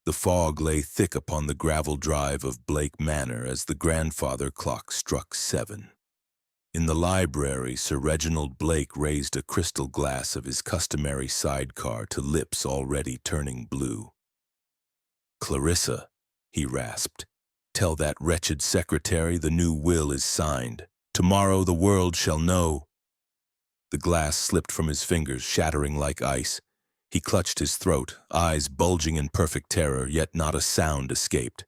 The fog lay thick upon the gravel drive of Blake Manor as the grandfather clock struck 7. In the library, Sir Reginald Blake raised a crystal glass of his customary sidecar to lips already turning blue. "Clarissa," he rasped, "tell that wretched secretary the new will is signed. Tomorrow the world shall know." The glass slipped from his fingers, shattering like ice. He clutched his throat, eyes bulging in perfect terror, yet not a sound escaped.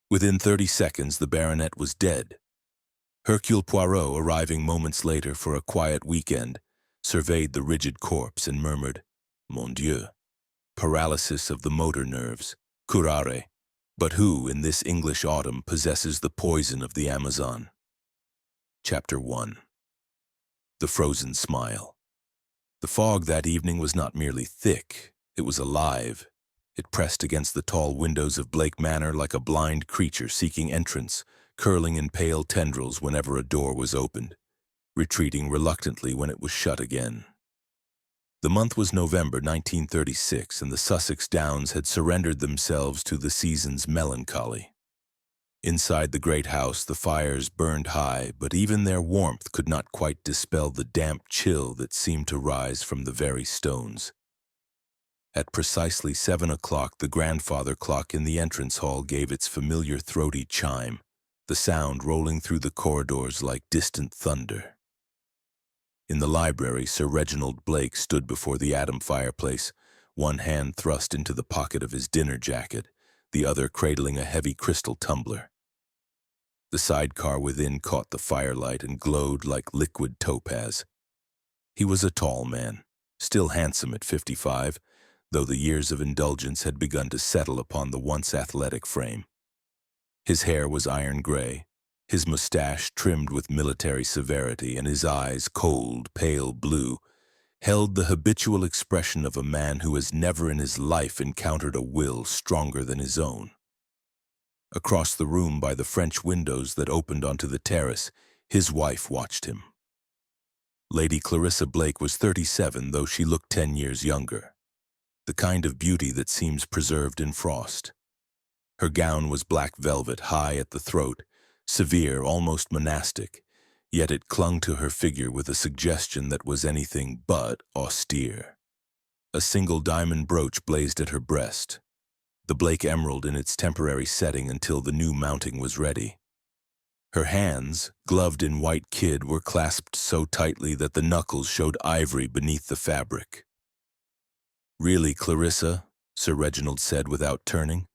Within 30 seconds, the baronet was dead. Hercule Poirot, arriving moments later for a quiet weekend, surveyed the rigid corpse and murmured, "Mon Dieu, paralysis of the motor nerves, curare. But who, in this English autumn, possesses the poison of the Amazon?" Chapter 1. The Frozen Smile. The fog that evening was not merely thick, it was alive. It pressed against the tall windows of Blake Manor like a blind creature seeking entrance, curling in pale tendrils whenever a door was opened, retreating reluctantly when it was shut again. The month was November 1936, and the Sussex Downs had surrendered themselves to the season's melancholy. Inside the great house, the fires burned high, but even their warmth could not quite dispel the damp chill that seemed to rise from the very stones. At precisely 7 o'clock, the grandfather clock in the entrance hall gave its familiar throaty chime, the sound rolling through the corridors like distant thunder. In the library, Sir Reginald Blake stood before the atom fireplace, one hand thrust into the pocket of his dinner jacket, the other cradling a heavy crystal tumbler. The sidecar within caught the firelight and glowed like liquid topaz. He was a tall man, still handsome at 55, though the years of indulgence had begun to settle upon the once athletic frame. His hair was iron gray, his mustache trimmed with military severity, and his eyes, cold, pale blue, held the habitual expression of a man who has never in his life encountered a will stronger than his own. Across the room, by the French windows that opened onto the terrace, his wife watched him. Lady Clarissa Blake was 37, though she looked 10 years younger, the kind of beauty that seems preserved in frost. Her gown was black velvet, high at the throat, severe, almost monastic, yet it clung to her figure with a suggestion that was anything but austere. A single diamond brooch blazed at her breast, the Blake emerald in its temporary setting until the new mounting was ready. Her hands, gloved in white kid, were clasped so tightly that the knuckles showed ivory beneath the fabric. "Really, Clarissa," Sir Reginald said without turning,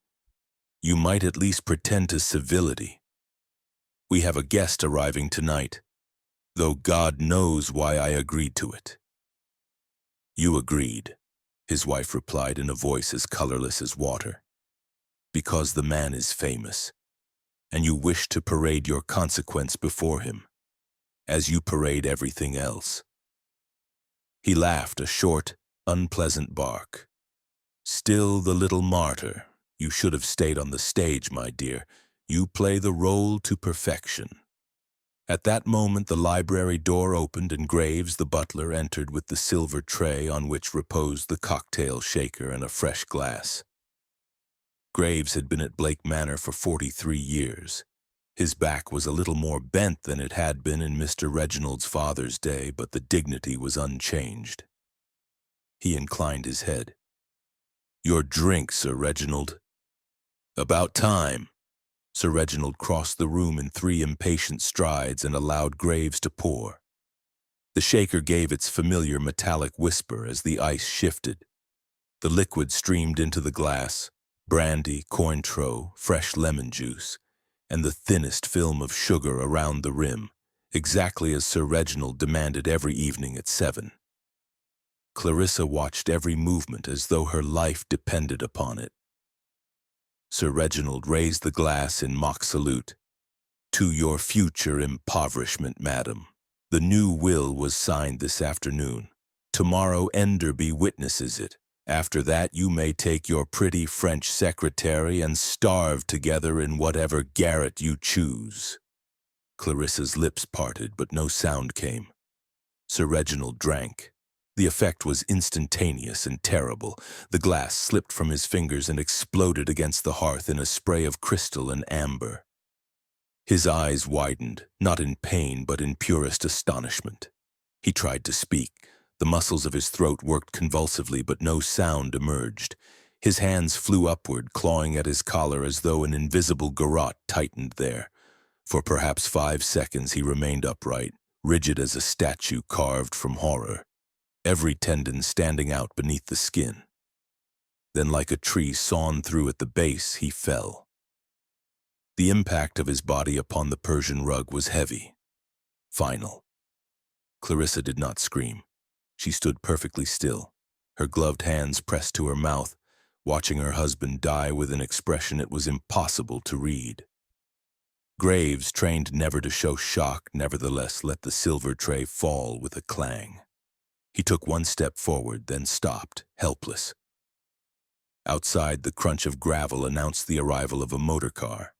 "you might at least pretend to civility. We have a guest arriving tonight, though God knows why I agreed to it." "You agreed," his wife replied in a voice as colorless as water, "because the man is famous, and you wish to parade your consequence before him, as you parade everything else." He laughed, a short, unpleasant bark. "Still the little martyr. You should have stayed on the stage, my dear. You play the role to perfection." At that moment, the library door opened and Graves, the butler, entered with the silver tray on which reposed the cocktail shaker and a fresh glass. Graves had been at Blake Manor for 43 years. His back was a little more bent than it had been in Mr. Reginald's father's day, but the dignity was unchanged. He inclined his head. "Your drink, Sir Reginald." "About time." Sir Reginald crossed the room in 3 impatient strides and allowed Graves to pour. The shaker gave its familiar metallic whisper as the ice shifted. The liquid streamed into the glass, brandy, Cointreau, fresh lemon juice, and the thinnest film of sugar around the rim, exactly as Sir Reginald demanded every evening at 7. Clarissa watched every movement as though her life depended upon it. Sir Reginald raised the glass in mock salute. "To your future impoverishment, madam. The new will was signed this afternoon. Tomorrow Enderby witnesses it. After that you may take your pretty French secretary and starve together in whatever garret you choose." Clarissa's lips parted, but no sound came. Sir Reginald drank. The effect was instantaneous and terrible. The glass slipped from his fingers and exploded against the hearth in a spray of crystal and amber. His eyes widened, not in pain but in purest astonishment. He tried to speak. The muscles of his throat worked convulsively, but no sound emerged. His hands flew upward, clawing at his collar as though an invisible garrote tightened there. For perhaps 5 seconds he remained upright, rigid as a statue carved from horror, every tendon standing out beneath the skin. Then, like a tree sawn through at the base, he fell. The impact of his body upon the Persian rug was heavy, final. Clarissa did not scream. She stood perfectly still, her gloved hands pressed to her mouth, watching her husband die with an expression it was impossible to read. Graves, trained never to show shock, nevertheless let the silver tray fall with a clang. He took 1 step forward, then stopped, helpless. Outside, the crunch of gravel announced the arrival of a motor car.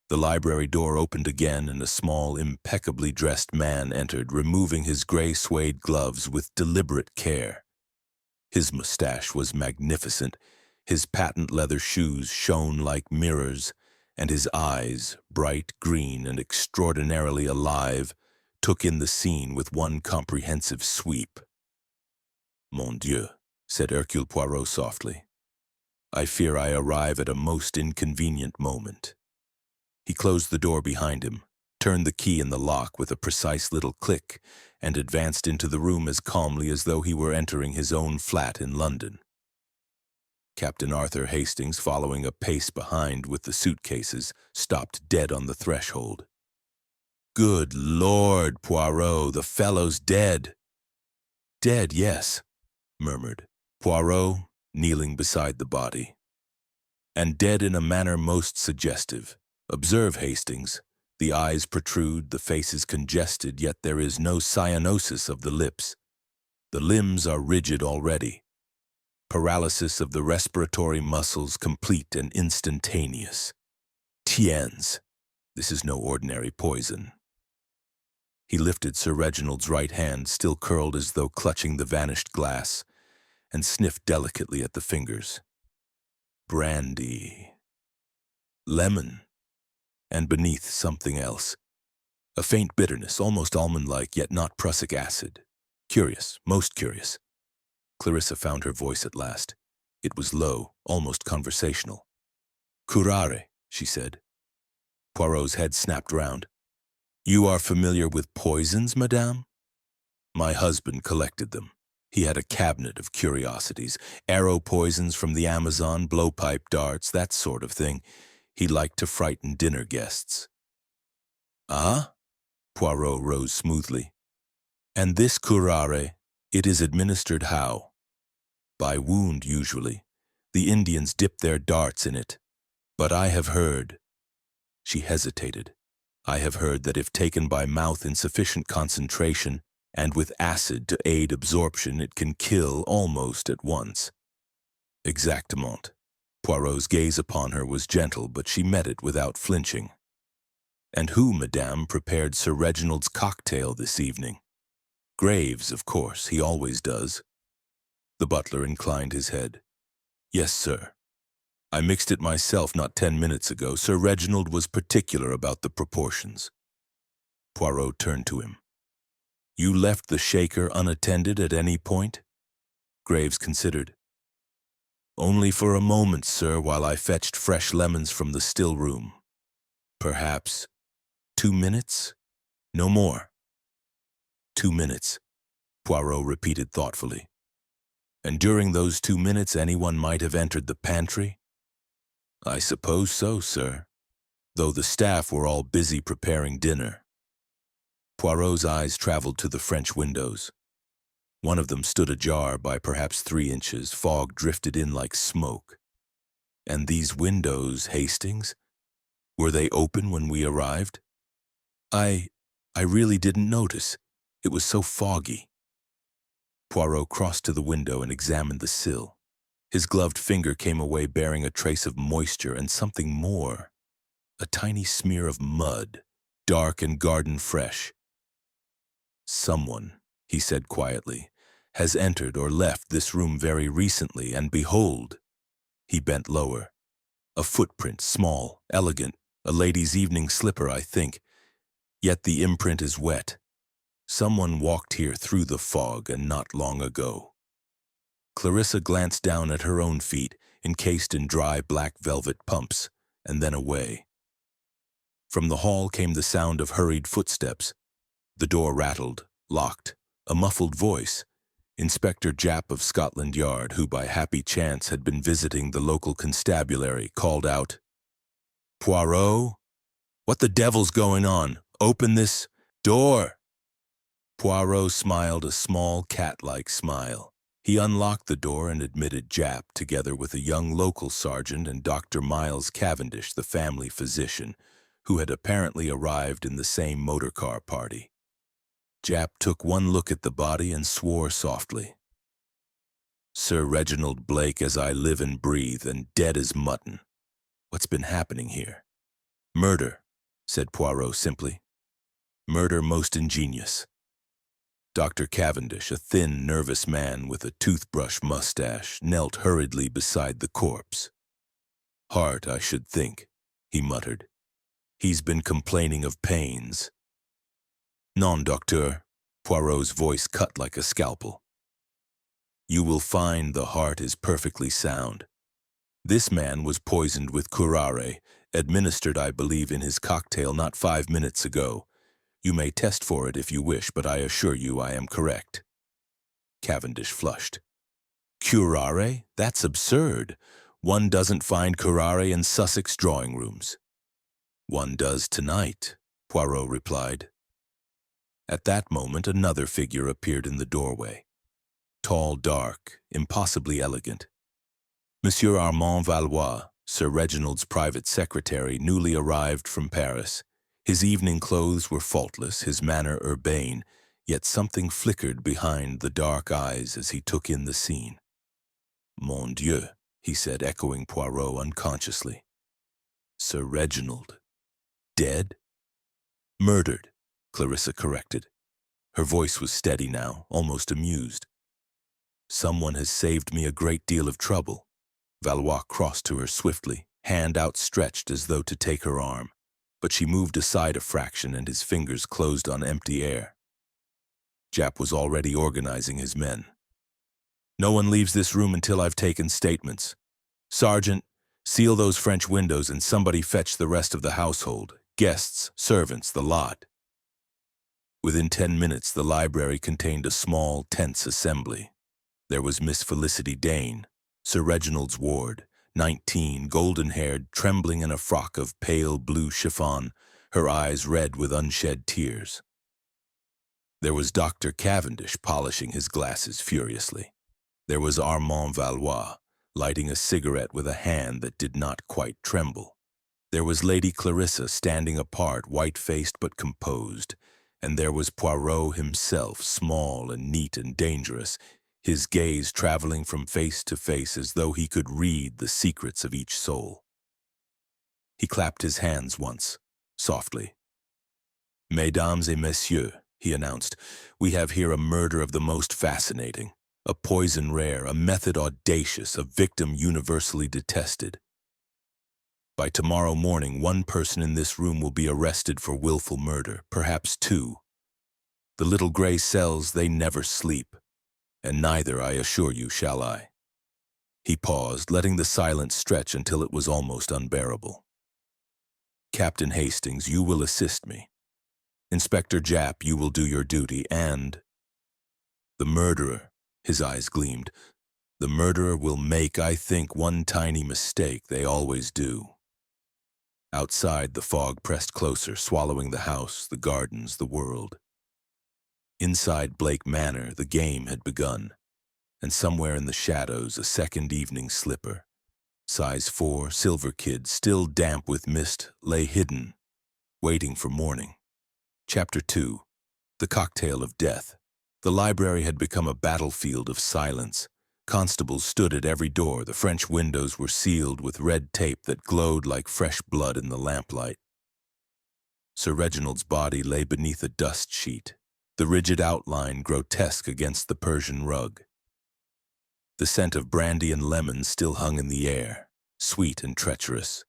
The library door opened again, and a small, impeccably dressed man entered, removing his gray suede gloves with deliberate care. His mustache was magnificent, his patent leather shoes shone like mirrors, and his eyes, bright green and extraordinarily alive, took in the scene with one comprehensive sweep. "Mon Dieu," said Hercule Poirot softly. "I fear I arrive at a most inconvenient moment." He closed the door behind him, turned the key in the lock with a precise little click, and advanced into the room as calmly as though he were entering his own flat in London. Captain Arthur Hastings, following a pace behind with the suitcases, stopped dead on the threshold. "Good Lord, Poirot, the fellow's dead." "Dead, yes," murmured Poirot, kneeling beside the body. "And dead in a manner most suggestive. Observe, Hastings. The eyes protrude, the face is congested, yet there is no cyanosis of the lips. The limbs are rigid already. Paralysis of the respiratory muscles complete and instantaneous. Tiens, this is no ordinary poison." He lifted Sir Reginald's right hand, still curled as though clutching the vanished glass, and sniffed delicately at the fingers. Brandy. Lemon. And beneath something else. A faint bitterness, almost almond-like, yet not prussic acid. Curious, most curious. Clarissa found her voice at last. It was low, almost conversational. "Curare," she said. Poirot's head snapped round. "You are familiar with poisons, madame?" "My husband collected them. He had a cabinet of curiosities. Arrow poisons from the Amazon, blowpipe darts, that sort of thing. He liked to frighten dinner guests." "Ah?" Poirot rose smoothly. "And this curare, it is administered how?" "By wound, usually. The Indians dip their darts in it. But I have heard—" She hesitated. "I have heard that if taken by mouth in sufficient concentration, and with acid to aid absorption, it can kill almost at once." "Exactement." Poirot's gaze upon her was gentle, but she met it without flinching. "And who, madame, prepared Sir Reginald's cocktail this evening?" "Graves, of course. He always does." The butler inclined his head. "Yes, sir. I mixed it myself not 10 minutes ago. Sir Reginald was particular about the proportions." Poirot turned to him. "You left the shaker unattended at any point?" Graves considered. "Only for a moment, sir, while I fetched fresh lemons from the still room. Perhaps 2 minutes? No more." 2 minutes, Poirot repeated thoughtfully. "And during those 2 minutes anyone might have entered the pantry?" "I suppose so, sir, though the staff were all busy preparing dinner." Poirot's eyes traveled to the French windows. One of them stood ajar by perhaps 3 inches. Fog drifted in like smoke. "And these windows, Hastings? Were they open when we arrived?" I really didn't notice. It was so foggy." Poirot crossed to the window and examined the sill. His gloved finger came away bearing a trace of moisture and something more. A tiny smear of mud, dark and garden fresh. "Someone," he said quietly, has entered or left this room very recently, and behold, he bent lower. A footprint, small, elegant, a lady's evening slipper, I think, yet the imprint is wet. Someone walked here through the fog and not long ago. Clarissa glanced down at her own feet, encased in dry black velvet pumps, and then away. From the hall came the sound of hurried footsteps. The door rattled, locked. A muffled voice, Inspector Japp of Scotland Yard, who by happy chance had been visiting the local constabulary, called out, "Poirot? What the devil's going on? Open this door!" Poirot smiled a small cat-like smile. He unlocked the door and admitted Japp, together with a young local sergeant and Dr. Miles Cavendish, the family physician, who had apparently arrived in the same motorcar party. Japp took one look at the body and swore softly. "Sir Reginald Blake, as I live and breathe, and dead as mutton. What's been happening here?" "Murder," said Poirot simply. "Murder most ingenious." Dr. Cavendish, a thin, nervous man with a toothbrush mustache, knelt hurriedly beside the corpse. "Heart, I should think," he muttered. "He's been complaining of pains." "Non, docteur," Poirot's voice cut like a scalpel. "You will find the heart is perfectly sound. This man was poisoned with curare, administered, I believe, in his cocktail not 5 minutes ago. You may test for it if you wish, but I assure you I am correct." Cavendish flushed. "Curare? That's absurd. One doesn't find curare in Sussex drawing rooms." "One does tonight," Poirot replied. At that moment, another figure appeared in the doorway. Tall, dark, impossibly elegant. Monsieur Armand Valois, Sir Reginald's private secretary, newly arrived from Paris. His evening clothes were faultless, his manner urbane, yet something flickered behind the dark eyes as he took in the scene. "Mon Dieu," he said, echoing Poirot unconsciously. "Sir Reginald. Dead?" "Murdered," Clarissa corrected. Her voice was steady now, almost amused. "Someone has saved me a great deal of trouble." Valois crossed to her swiftly, hand outstretched as though to take her arm, but she moved aside a fraction and his fingers closed on empty air. Japp was already organizing his men. "No one leaves this room until I've taken statements. Sergeant, seal those French windows and somebody fetch the rest of the household, guests, servants, the lot." Within 10 minutes, the library contained a small, tense assembly. There was Miss Felicity Dane, Sir Reginald's ward, 19, golden-haired, trembling in a frock of pale blue chiffon, her eyes red with unshed tears. There was Dr. Cavendish polishing his glasses furiously. There was Armand Valois, lighting a cigarette with a hand that did not quite tremble. There was Lady Clarissa standing apart, white-faced but composed. And there was Poirot himself, small and neat and dangerous, his gaze traveling from face to face as though he could read the secrets of each soul. He clapped his hands once, softly. "Mesdames et messieurs," he announced, "we have here a murder of the most fascinating, a poison rare, a method audacious, a victim universally detested. By tomorrow morning, one person in this room will be arrested for willful murder, perhaps 2. The little gray cells, they never sleep, and neither, I assure you, shall I." He paused, letting the silence stretch until it was almost unbearable. "Captain Hastings, you will assist me. Inspector Japp, you will do your duty, and the murderer," his eyes gleamed, "the murderer will make, I think, one tiny mistake. They always do." Outside, the fog pressed closer, swallowing the house, the gardens, the world. Inside Blake Manor, the game had begun, and somewhere in the shadows, a second evening slipper, size 4, silver kid, still damp with mist, lay hidden, waiting for morning. Chapter 2. The Cocktail of Death. The library had become a battlefield of silence. Constables stood at every door. The French windows were sealed with red tape that glowed like fresh blood in the lamplight. Sir Reginald's body lay beneath a dust sheet. the rigid outline grotesque against the Persian rug. The scent of brandy and lemon still hung in the air, sweet and treacherous.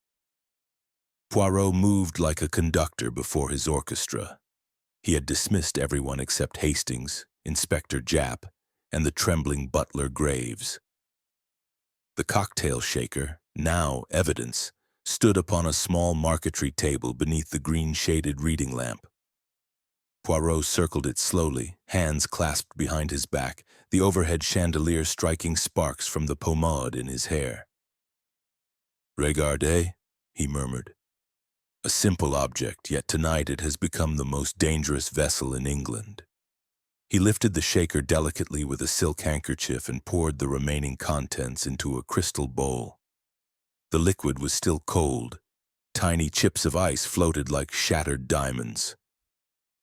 Poirot moved like a conductor before his orchestra. He had dismissed everyone except Hastings, Inspector Japp, and the trembling butler Graves. The cocktail shaker, now evidence, stood upon a small marquetry table beneath the green-shaded reading lamp. Poirot circled it slowly, hands clasped behind his back, the overhead chandelier striking sparks from the pomade in his hair. "Regardez," he murmured. "A simple object, yet tonight it has become the most dangerous vessel in England." He lifted the shaker delicately with a silk handkerchief and poured the remaining contents into a crystal bowl. The liquid was still cold. Tiny chips of ice floated like shattered diamonds.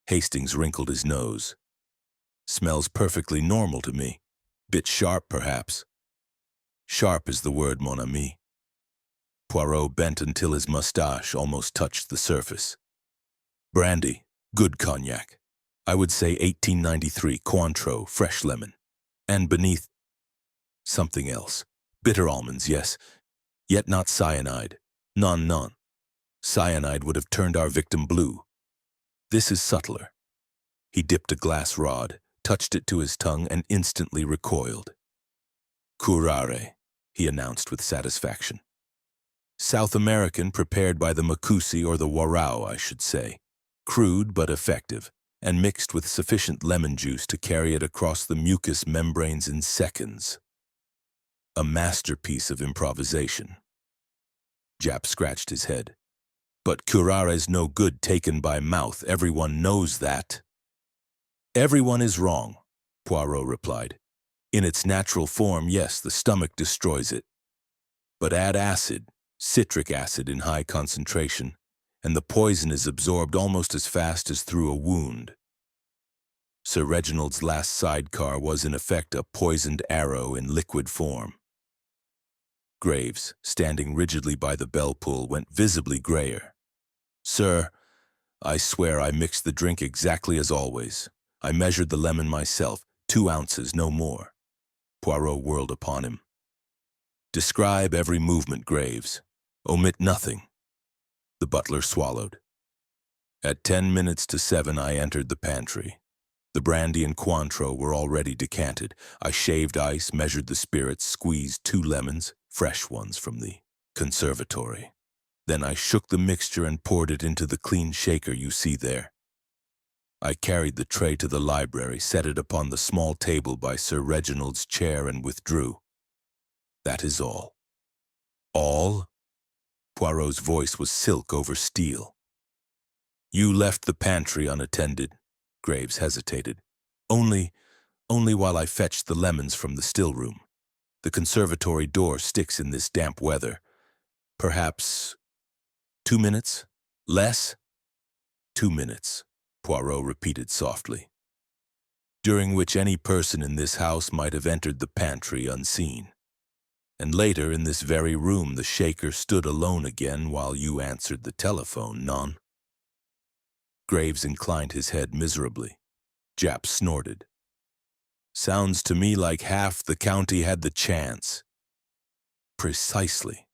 Hastings wrinkled his nose. "Smells perfectly normal to me. Bit sharp, perhaps." "Sharp is the word, mon ami." Poirot bent until his mustache almost touched the surface. "Brandy, good cognac. I would say 1893, Cointreau, fresh lemon. And beneath, something else. Bitter almonds, yes. Yet not cyanide. Non, non. Cyanide would have turned our victim blue. This is subtler." He dipped a glass rod, touched it to his tongue, and instantly recoiled. "Curare," he announced with satisfaction. "South American, prepared by the Macusi or the Warao, I should say. Crude but effective, and mixed with sufficient lemon juice to carry it across the mucous membranes in seconds. A masterpiece of improvisation." Japp scratched his head. "But curare's no good taken by mouth, everyone knows that." "Everyone is wrong," Poirot replied. "In its natural form, yes, the stomach destroys it. But add acid, citric acid in high concentration, and the poison is absorbed almost as fast as through a wound. Sir Reginald's last sidecar was in effect a poisoned arrow in liquid form." Graves, standing rigidly by the bell-pull, went visibly grayer. "Sir, I swear I mixed the drink exactly as always. I measured the lemon myself, 2 ounces, no more." Poirot whirled upon him. "Describe every movement, Graves. Omit nothing." The butler swallowed. "At 10 minutes to 7 I entered the pantry. The brandy and Cointreau were already decanted. I shaved ice, measured the spirits, squeezed 2 lemons, fresh ones from the conservatory. Then I shook the mixture and poured it into the clean shaker you see there. I carried the tray to the library, set it upon the small table by Sir Reginald's chair, and withdrew. That is all." "All?" Poirot's voice was silk over steel. "You left the pantry unattended." Graves hesitated. Only while I fetched the lemons from the still room. The conservatory door sticks in this damp weather. Perhaps 2 minutes? Less?" 2 minutes, Poirot repeated softly, "during which any person in this house might have entered the pantry unseen. And later, in this very room, the shaker stood alone again while you answered the telephone, non?" Graves inclined his head miserably. Japp snorted. "Sounds to me like half the county had the chance." "Precisely."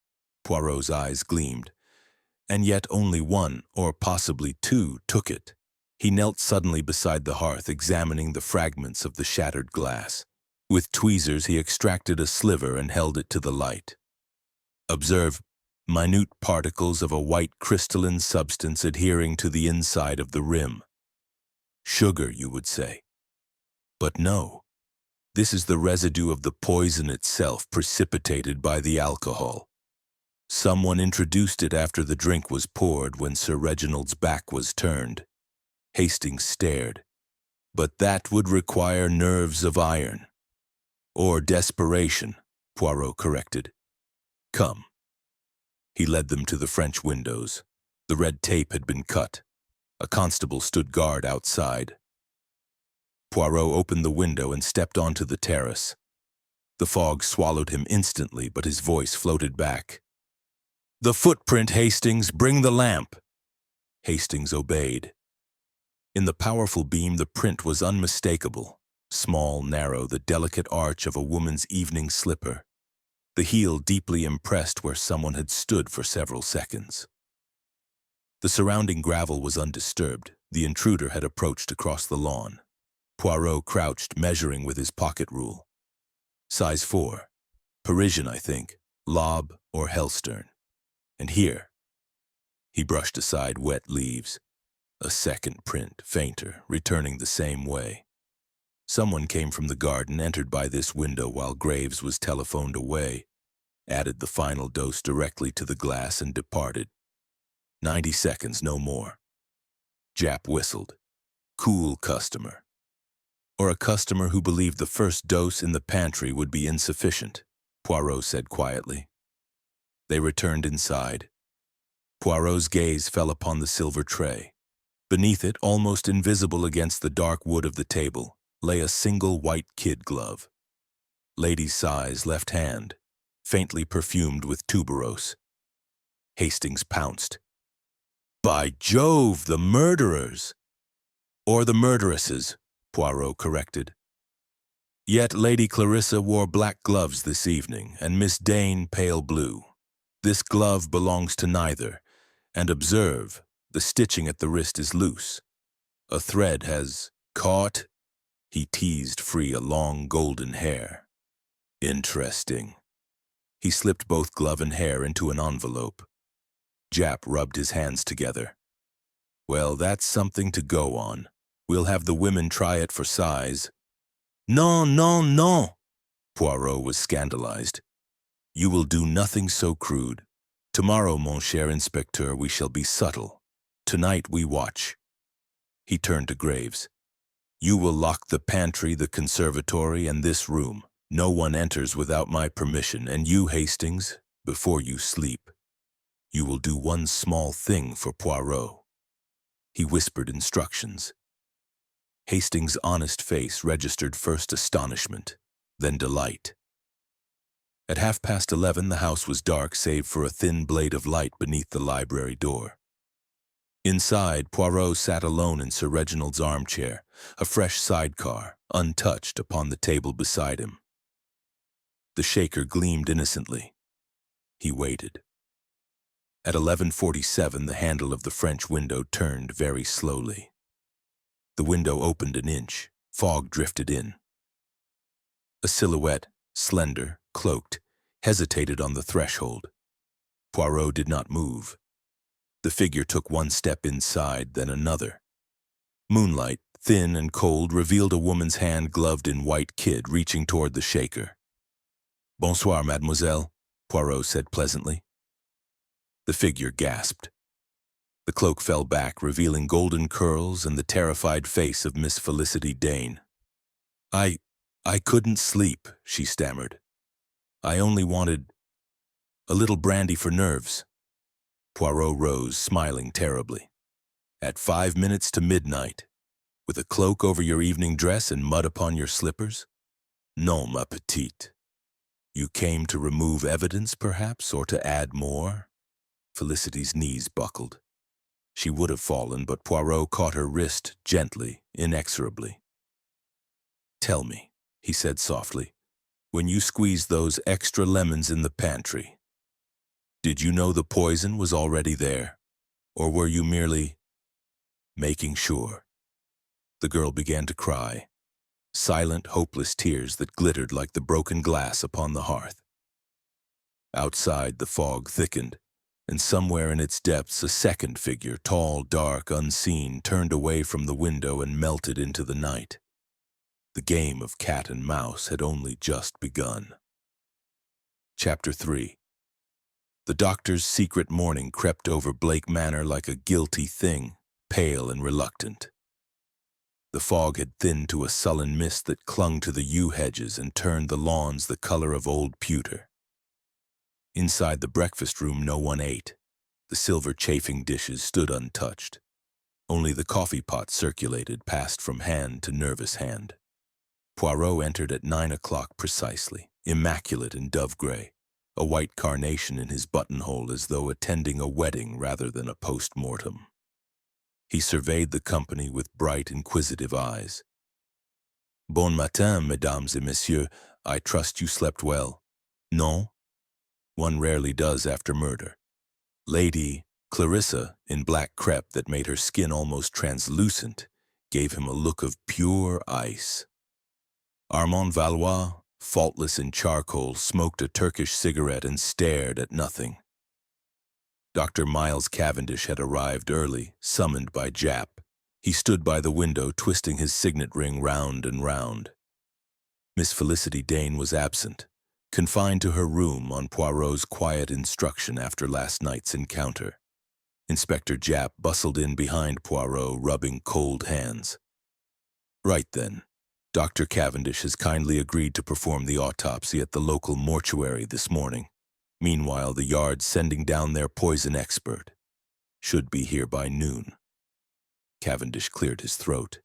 Poirot's eyes gleamed. "And yet only 1, or possibly 2, took it." He knelt suddenly beside the hearth, examining the fragments of the shattered glass. With tweezers he extracted a sliver and held it to the light. "Observe minute particles of a white crystalline substance adhering to the inside of the rim. Sugar, you would say. But no. This is the residue of the poison itself, precipitated by the alcohol. Someone introduced it after the drink was poured, when Sir Reginald's back was turned." Hastings stared. "But that would require nerves of iron." "Or desperation," Poirot corrected. "Come." He led them to the French windows. The red tape had been cut. A constable stood guard outside. Poirot opened the window and stepped onto the terrace. The fog swallowed him instantly, but his voice floated back. "The footprint, Hastings, bring the lamp." Hastings obeyed. In the powerful beam, the print was unmistakable. Small, narrow, the delicate arch of a woman's evening slipper. The heel deeply impressed where someone had stood for several seconds. The surrounding gravel was undisturbed. The intruder had approached across the lawn. Poirot crouched, measuring with his pocket rule. Size 4. Parisian, I think. Lob or Hellstern. And here. He brushed aside wet leaves. A second print, fainter, returning the same way. Someone came from the garden, entered by this window while Graves was telephoned away, added the final dose directly to the glass and departed. 90 seconds, no more. Jap whistled. Cool customer. Or a customer who believed the first dose in the pantry would be insufficient, Poirot said quietly. They returned inside. Poirot's gaze fell upon the silver tray. Beneath it, almost invisible against the dark wood of the table, lay a single white kid glove. Lady's size, left hand, faintly perfumed with tuberose. Hastings pounced. By Jove, the murderers! Or the murderesses, Poirot corrected. Yet Lady Clarissa wore black gloves this evening, and Miss Dane pale blue. This glove belongs to neither, and observe, the stitching at the wrist is loose. A thread has caught. He teased free a long golden hair. Interesting. He slipped both glove and hair into an envelope. Jap rubbed his hands together. Well, that's something to go on. We'll have the women try it for size. Non, non, non! Poirot was scandalized. You will do nothing so crude. Tomorrow, mon cher inspecteur, we shall be subtle. Tonight we watch. He turned to Graves. You will lock the pantry, the conservatory, and this room. No one enters without my permission, and you, Hastings, before you sleep, you will do one small thing for Poirot. He whispered instructions. Hastings' honest face registered first astonishment, then delight. At 11:30, the house was dark save for a thin blade of light beneath the library door. Inside, Poirot sat alone in Sir Reginald's armchair, a fresh sidecar, untouched, upon the table beside him. The shaker gleamed innocently. He waited. At 11:47, the handle of the French window turned very slowly. The window opened an inch. Fog drifted in. A silhouette, slender, cloaked, hesitated on the threshold. Poirot did not move. The figure took one step inside, then another. Moonlight, thin and cold, revealed a woman's hand gloved in white kid reaching toward the shaker. Bonsoir, mademoiselle, Poirot said pleasantly. The figure gasped. The cloak fell back, revealing golden curls and the terrified face of Miss Felicity Dane. I couldn't sleep, she stammered. I only wanted a little brandy for nerves. Poirot rose, smiling terribly. At 5 minutes to midnight, with a cloak over your evening dress and mud upon your slippers? Non, ma petite. You came to remove evidence, perhaps, or to add more? Felicity's knees buckled. She would have fallen, but Poirot caught her wrist gently, inexorably. Tell me, he said softly, when you squeezed those extra lemons in the pantry, did you know the poison was already there, or were you merely making sure? The girl began to cry, silent, hopeless tears that glittered like the broken glass upon the hearth. Outside, the fog thickened, and somewhere in its depths a second figure, tall, dark, unseen, turned away from the window and melted into the night. The game of cat and mouse had only just begun. Chapter 3. The doctor's secret mourning crept over Blake Manor like a guilty thing, pale and reluctant. The fog had thinned to a sullen mist that clung to the yew hedges and turned the lawns the color of old pewter. Inside the breakfast room no one ate. The silver chafing dishes stood untouched. Only the coffee pot circulated, passed from hand to nervous hand. Poirot entered at 9 o'clock precisely, immaculate in dove gray, a white carnation in his buttonhole as though attending a wedding rather than a post-mortem. He surveyed the company with bright, inquisitive eyes. Bon matin, mesdames et messieurs. I trust you slept well. Non? One rarely does after murder. Lady Clarissa, in black crepe that made her skin almost translucent, gave him a look of pure ice. Armand Valois, faultless in charcoal, smoked a Turkish cigarette and stared at nothing. Dr. Miles Cavendish had arrived early, summoned by Jap. He stood by the window, twisting his signet ring round and round. Miss Felicity Dane was absent, confined to her room on Poirot's quiet instruction after last night's encounter. Inspector Jap bustled in behind Poirot, rubbing cold hands. Right then. Dr. Cavendish has kindly agreed to perform the autopsy at the local mortuary this morning. Meanwhile, the Yard's sending down their poison expert. Should be here by noon. Cavendish cleared his throat.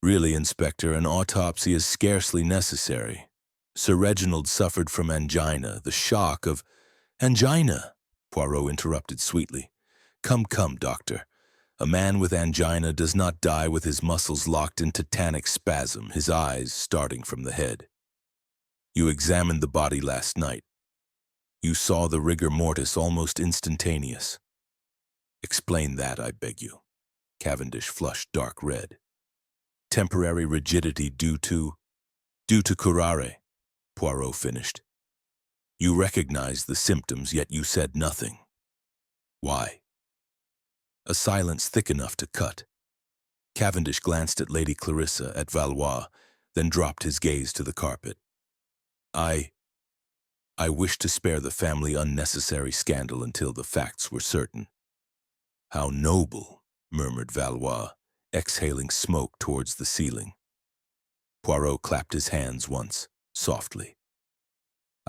Really, Inspector, an autopsy is scarcely necessary. Sir Reginald suffered from angina, the shock of— Angina, Poirot interrupted sweetly. Come, Doctor. A man with angina does not die with his muscles locked in tetanic spasm, his eyes starting from the head. You examined the body last night. You saw the rigor mortis almost instantaneous. Explain that, I beg you. Cavendish flushed dark red. Temporary rigidity due to curare, Poirot finished. You recognized the symptoms, yet you said nothing. Why? A silence thick enough to cut. Cavendish glanced at Lady Clarissa, at Valois, then dropped his gaze to the carpet. I wish to spare the family unnecessary scandal until the facts were certain. How noble, murmured Valois, exhaling smoke towards the ceiling. Poirot clapped his hands once, softly.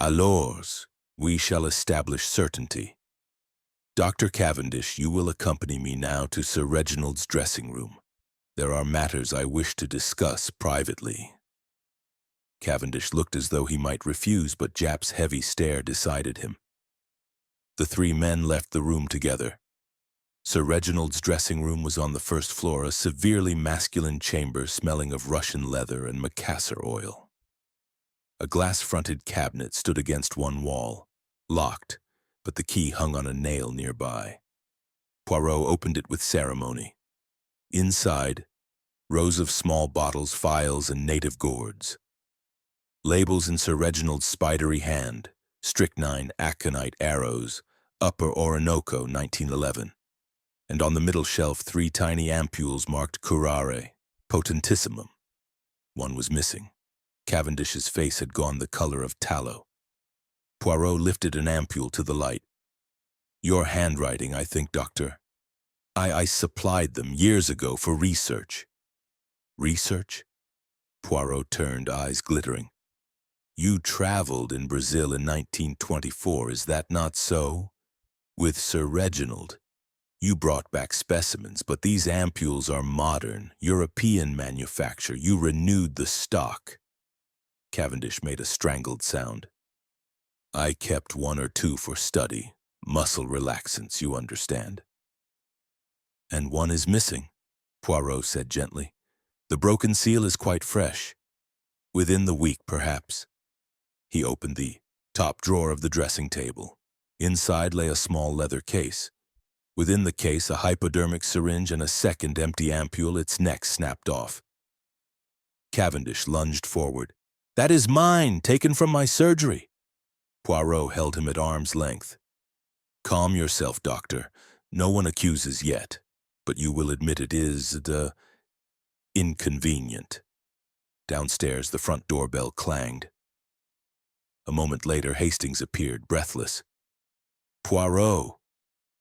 Alors, we shall establish certainty. Dr. Cavendish, you will accompany me now to Sir Reginald's dressing room. There are matters I wish to discuss privately. Cavendish looked as though he might refuse, but Jap's heavy stare decided him. The three men left the room together. Sir Reginald's dressing room was on the first floor, a severely masculine chamber smelling of Russian leather and macassar oil. A glass-fronted cabinet stood against one wall, locked, but the key hung on a nail nearby. Poirot opened it with ceremony. Inside, rows of small bottles, phials, and native gourds. Labels in Sir Reginald's spidery hand, strychnine aconite arrows, Upper Orinoco 1911. And on the middle shelf 3 tiny ampules marked curare, potentissimum. One was missing. Cavendish's face had gone the color of tallow. Poirot lifted an ampule to the light. Your handwriting, I think, Doctor. I supplied them years ago for research. Research? Poirot turned, eyes glittering. You traveled in Brazil in 1924, is that not so? With Sir Reginald. You brought back specimens, but these ampules are modern, European manufacture. You renewed the stock. Cavendish made a strangled sound. I kept 1 or 2 for study, muscle relaxants, you understand. And one is missing, Poirot said gently. The broken seal is quite fresh. Within the week, perhaps. He opened the top drawer of the dressing table. Inside lay a small leather case. Within the case, a hypodermic syringe and a second empty ampule, its neck snapped off. Cavendish lunged forward. That is mine, taken from my surgery. Poirot held him at arm's length. Calm yourself, Doctor. No one accuses yet, but you will admit it is, inconvenient. Downstairs, the front doorbell clanged. A moment later, Hastings appeared, breathless. Poirot,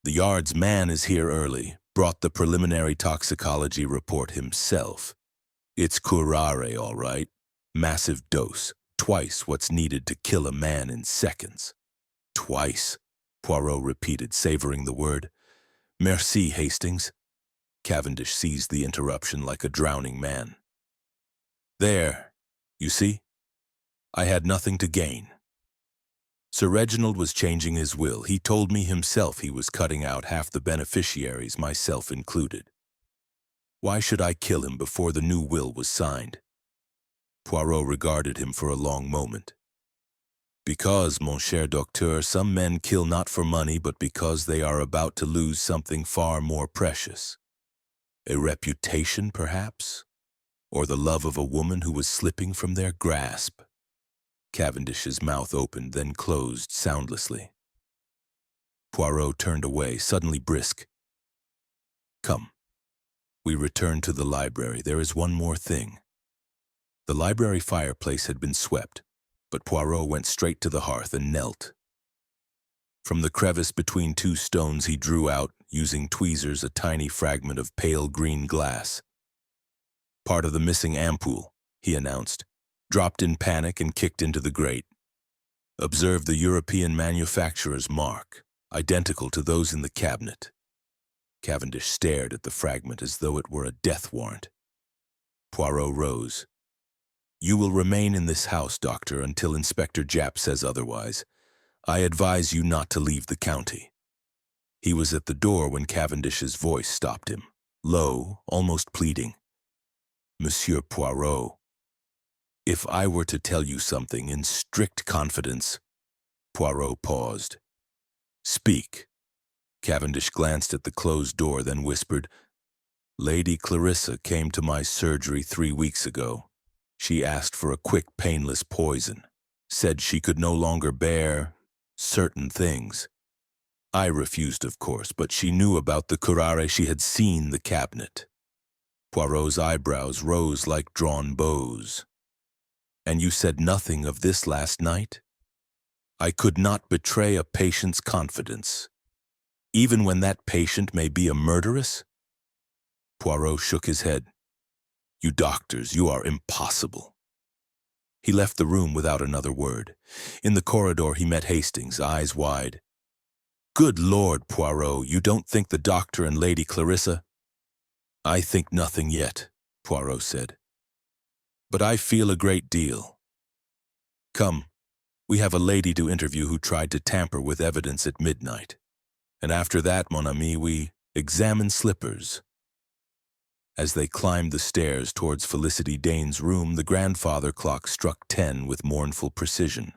the Yard's man is here early, brought the preliminary toxicology report himself. It's curare, all right. Massive dose, twice what's needed to kill a man in seconds. Twice, Poirot repeated, savoring the word. Merci, Hastings. Cavendish seized the interruption like a drowning man. There, you see? I had nothing to gain. Sir Reginald was changing his will. He told me himself he was cutting out half the beneficiaries, myself included. Why should I kill him before the new will was signed? Poirot regarded him for a long moment. Because, mon cher docteur, some men kill not for money, but because they are about to lose something far more precious. A reputation, perhaps? Or the love of a woman who was slipping from their grasp? Cavendish's mouth opened, then closed soundlessly. Poirot turned away, suddenly brisk. Come. We returned to the library. There is one more thing. The library fireplace had been swept, but Poirot went straight to the hearth and knelt. From the crevice between two stones he drew out, using tweezers, a tiny fragment of pale green glass. Part of the missing ampoule, he announced, dropped in panic and kicked into the grate. Observe the European manufacturer's mark, identical to those in the cabinet. Cavendish stared at the fragment as though it were a death warrant. Poirot rose. You will remain in this house, Doctor, until Inspector Japp says otherwise. I advise you not to leave the county. He was at the door when Cavendish's voice stopped him, low, almost pleading. Monsieur Poirot, if I were to tell you something in strict confidence. Poirot paused. Speak. Cavendish glanced at the closed door, then whispered, Lady Clarissa came to my surgery 3 weeks ago. She asked for a quick, painless poison, said she could no longer bear certain things. I refused, of course, but she knew about the curare. She had seen the cabinet. Poirot's eyebrows rose like drawn bows. And you said nothing of this last night? I could not betray a patient's confidence, even when that patient may be a murderess? Poirot shook his head. You doctors, you are impossible. He left the room without another word. In the corridor he met Hastings, eyes wide. Good Lord, Poirot, you don't think the doctor and Lady Clarissa? I think nothing yet, Poirot said. But I feel a great deal. Come, we have a lady to interview who tried to tamper with evidence at midnight. And after that, mon ami, we examine slippers. As they climbed the stairs towards Felicity Dane's room, the grandfather clock struck 10 with mournful precision.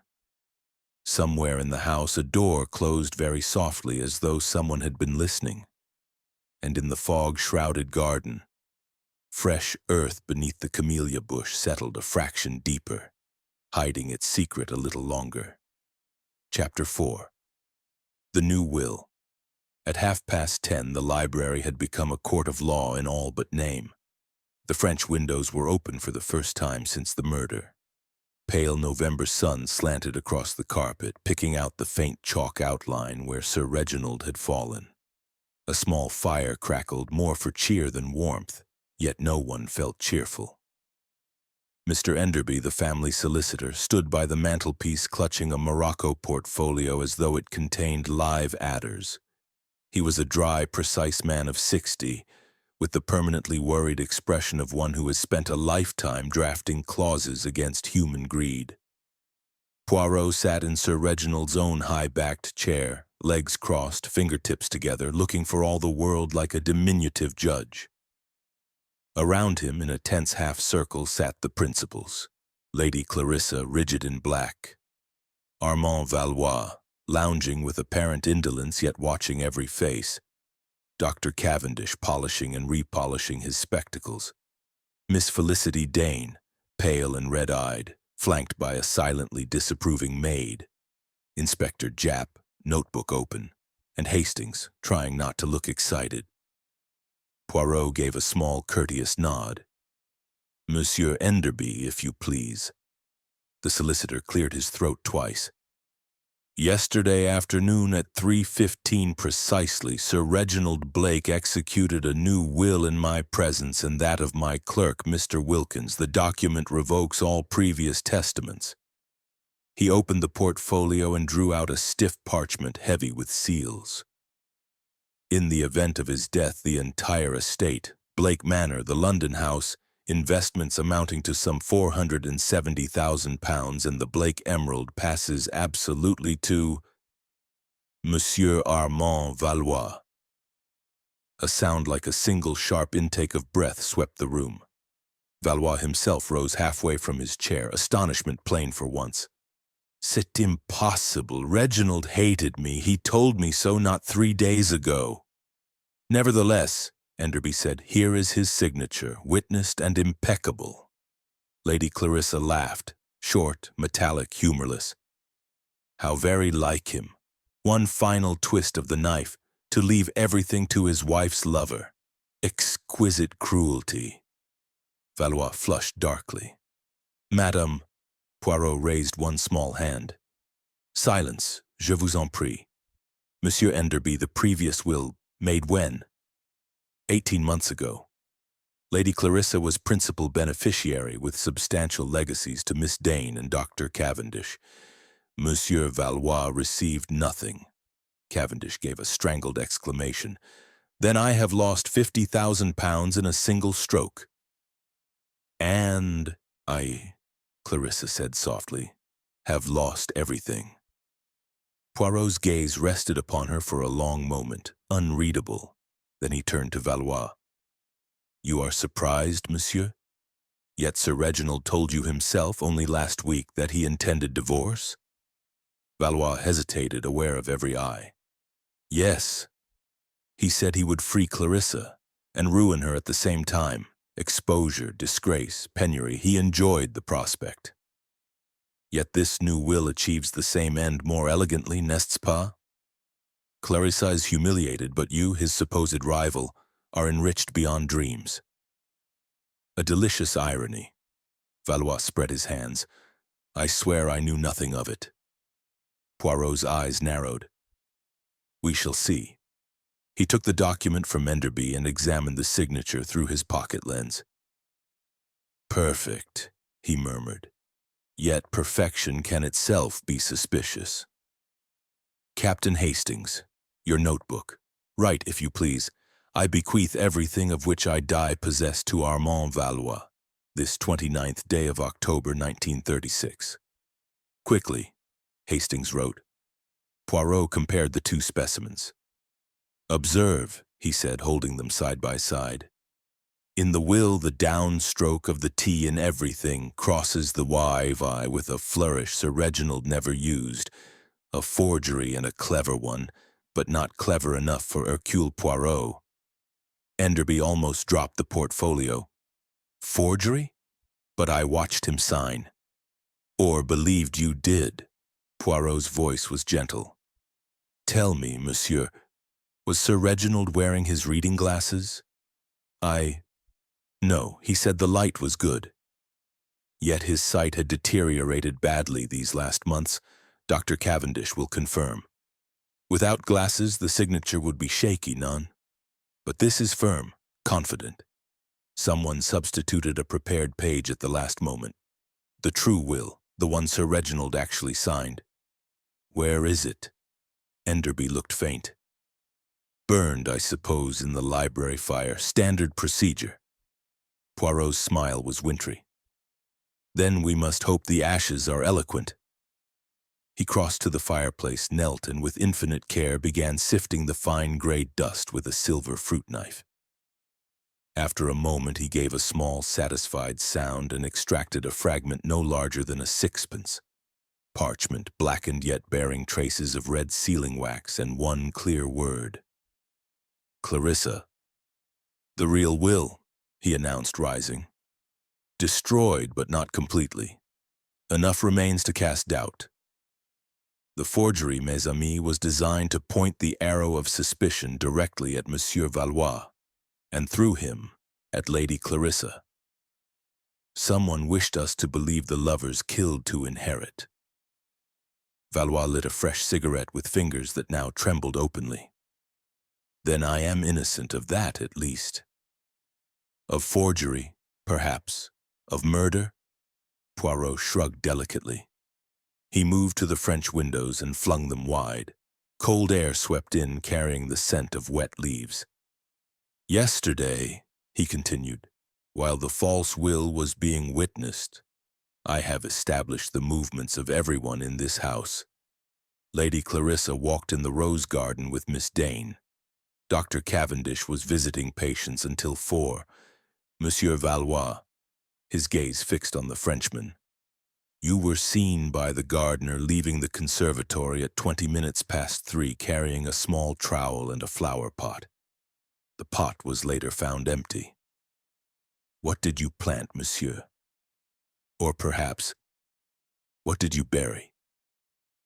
Somewhere in the house, a door closed very softly as though someone had been listening. And in the fog-shrouded garden, fresh earth beneath the camellia bush settled a fraction deeper, hiding its secret a little longer. Chapter 4. The New Will. At 10:30, the library had become a court of law in all but name. The French windows were open for the first time since the murder. Pale November sun slanted across the carpet, picking out the faint chalk outline where Sir Reginald had fallen. A small fire crackled, more for cheer than warmth, yet no one felt cheerful. Mr. Enderby, the family solicitor, stood by the mantelpiece clutching a Morocco portfolio as though it contained live adders. He was a dry, precise man of 60, with the permanently worried expression of one who has spent a lifetime drafting clauses against human greed. Poirot sat in Sir Reginald's own high-backed chair, legs crossed, fingertips together, looking for all the world like a diminutive judge. Around him, in a tense half-circle, sat the principals, Lady Clarissa, rigid in black, Armand Valois, lounging with apparent indolence yet watching every face, Dr. Cavendish polishing and repolishing his spectacles, Miss Felicity Dane, pale and red-eyed, flanked by a silently disapproving maid, Inspector Japp, notebook open, and Hastings, trying not to look excited. Poirot gave a small, courteous nod. Monsieur Enderby, if you please. The solicitor cleared his throat twice. Yesterday afternoon at 3:15 precisely, Sir Reginald Blake executed a new will in my presence and that of my clerk, Mr. Wilkins. The document revokes all previous testaments. He opened the portfolio and drew out a stiff parchment heavy with seals. In the event of his death, the entire estate, Blake Manor, the London house, investments amounting to some £470,000, and the Blake Emerald passes absolutely to Monsieur Armand Valois. A sound like a single sharp intake of breath swept the room. Valois himself rose halfway from his chair, astonishment plain for once. "C'est impossible. Reginald hated me. He told me so not 3 days ago." "Nevertheless," Enderby said, "here is his signature, witnessed and impeccable." Lady Clarissa laughed, short, metallic, humorless. "How very like him. One final twist of the knife, to leave everything to his wife's lover. Exquisite cruelty." Valois flushed darkly. "Madame," Poirot raised one small hand. "Silence, je vous en prie. Monsieur Enderby, the previous will, made when?" 18 months ago. Lady Clarissa was principal beneficiary with substantial legacies to Miss Dane and Dr. Cavendish. Monsieur Valois received nothing. Cavendish gave a strangled exclamation. "Then I have lost £50,000 in a single stroke." "And I," Clarissa said softly, "have lost everything." Poirot's gaze rested upon her for a long moment, unreadable. Then he turned to Valois. "You are surprised, monsieur? Yet Sir Reginald told you himself only last week that he intended divorce?" Valois hesitated, aware of every eye. "Yes. He said he would free Clarissa and ruin her at the same time. Exposure, disgrace, penury, he enjoyed the prospect. Yet this new will achieves the same end more elegantly, n'est-ce pas? Clarissa is humiliated, but you, his supposed rival, are enriched beyond dreams." A delicious irony. Valois spread his hands. "I swear I knew nothing of it." Poirot's eyes narrowed. "We shall see." He took the document from Enderby and examined the signature through his pocket lens. "Perfect," he murmured. "Yet perfection can itself be suspicious." "Captain Hastings, your notebook. Write, if you please, 'I bequeath everything of which I die possessed to Armand Valois, this 29th day of October 1936. Quickly," Hastings wrote. Poirot compared the two specimens. "Observe," he said, holding them side by side. "In the will, the downstroke of the T in everything crosses the Y with a flourish Sir Reginald never used, a forgery and a clever one, but not clever enough for Hercule Poirot." Enderby almost dropped the portfolio. "Forgery? But I watched him sign." "Or believed you did." Poirot's voice was gentle. "Tell me, monsieur, was Sir Reginald wearing his reading glasses?" No, he said the light was good." Yet his sight had deteriorated badly these last months. Dr. Cavendish will confirm. Without glasses, the signature would be shaky, none. But this is firm, confident. Someone substituted a prepared page at the last moment. The true will, the one Sir Reginald actually signed. Where is it? Enderby looked faint. Burned, I suppose, in the library fire. Standard procedure. Poirot's smile was wintry. Then we must hope the ashes are eloquent. He crossed to the fireplace, knelt, and with infinite care began sifting the fine gray dust with a silver fruit knife. After a moment he gave a small, satisfied sound and extracted a fragment no larger than a sixpence. Parchment, blackened yet bearing traces of red sealing wax, and one clear word. Clarissa. The real will, he announced, rising. Destroyed, but not completely. Enough remains to cast doubt. The forgery, mes amis, was designed to point the arrow of suspicion directly at Monsieur Valois, and through him, at Lady Clarissa. Someone wished us to believe the lovers killed to inherit. Valois lit a fresh cigarette with fingers that now trembled openly. Then I am innocent of that, at least. Of forgery, perhaps. Of murder? Poirot shrugged delicately. He moved to the French windows and flung them wide. Cold air swept in, carrying the scent of wet leaves. Yesterday, he continued, while the false will was being witnessed, I have established the movements of everyone in this house. Lady Clarissa walked in the rose garden with Miss Dane. Dr. Cavendish was visiting patients until 4. Monsieur Valois, his gaze fixed on the Frenchman. You were seen by the gardener leaving the conservatory at 20 minutes past 3 carrying a small trowel and a flower pot. The pot was later found empty. What did you plant, monsieur? Or perhaps, what did you bury?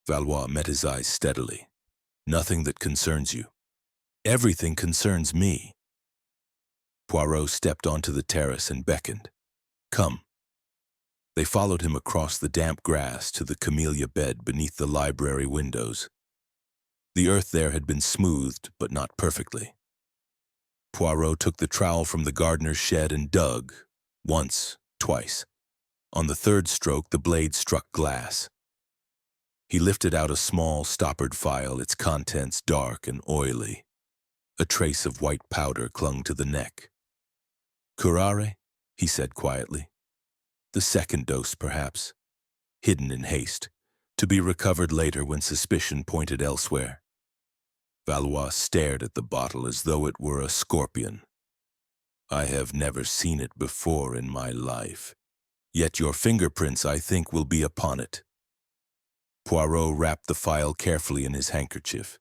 Valois met his eyes steadily. Nothing that concerns you. Everything concerns me. Poirot stepped onto the terrace and beckoned. Come. They followed him across the damp grass to the camellia bed beneath the library windows. The earth there had been smoothed, but not perfectly. Poirot took the trowel from the gardener's shed and dug, once, twice. On the third stroke, the blade struck glass. He lifted out a small, stoppered phial, its contents dark and oily. A trace of white powder clung to the neck. Curare, he said quietly. The second dose, perhaps, hidden in haste, to be recovered later when suspicion pointed elsewhere. Valois stared at the bottle as though it were a scorpion. I have never seen it before in my life. Yet your fingerprints, I think, will be upon it. Poirot wrapped the phial carefully in his handkerchief.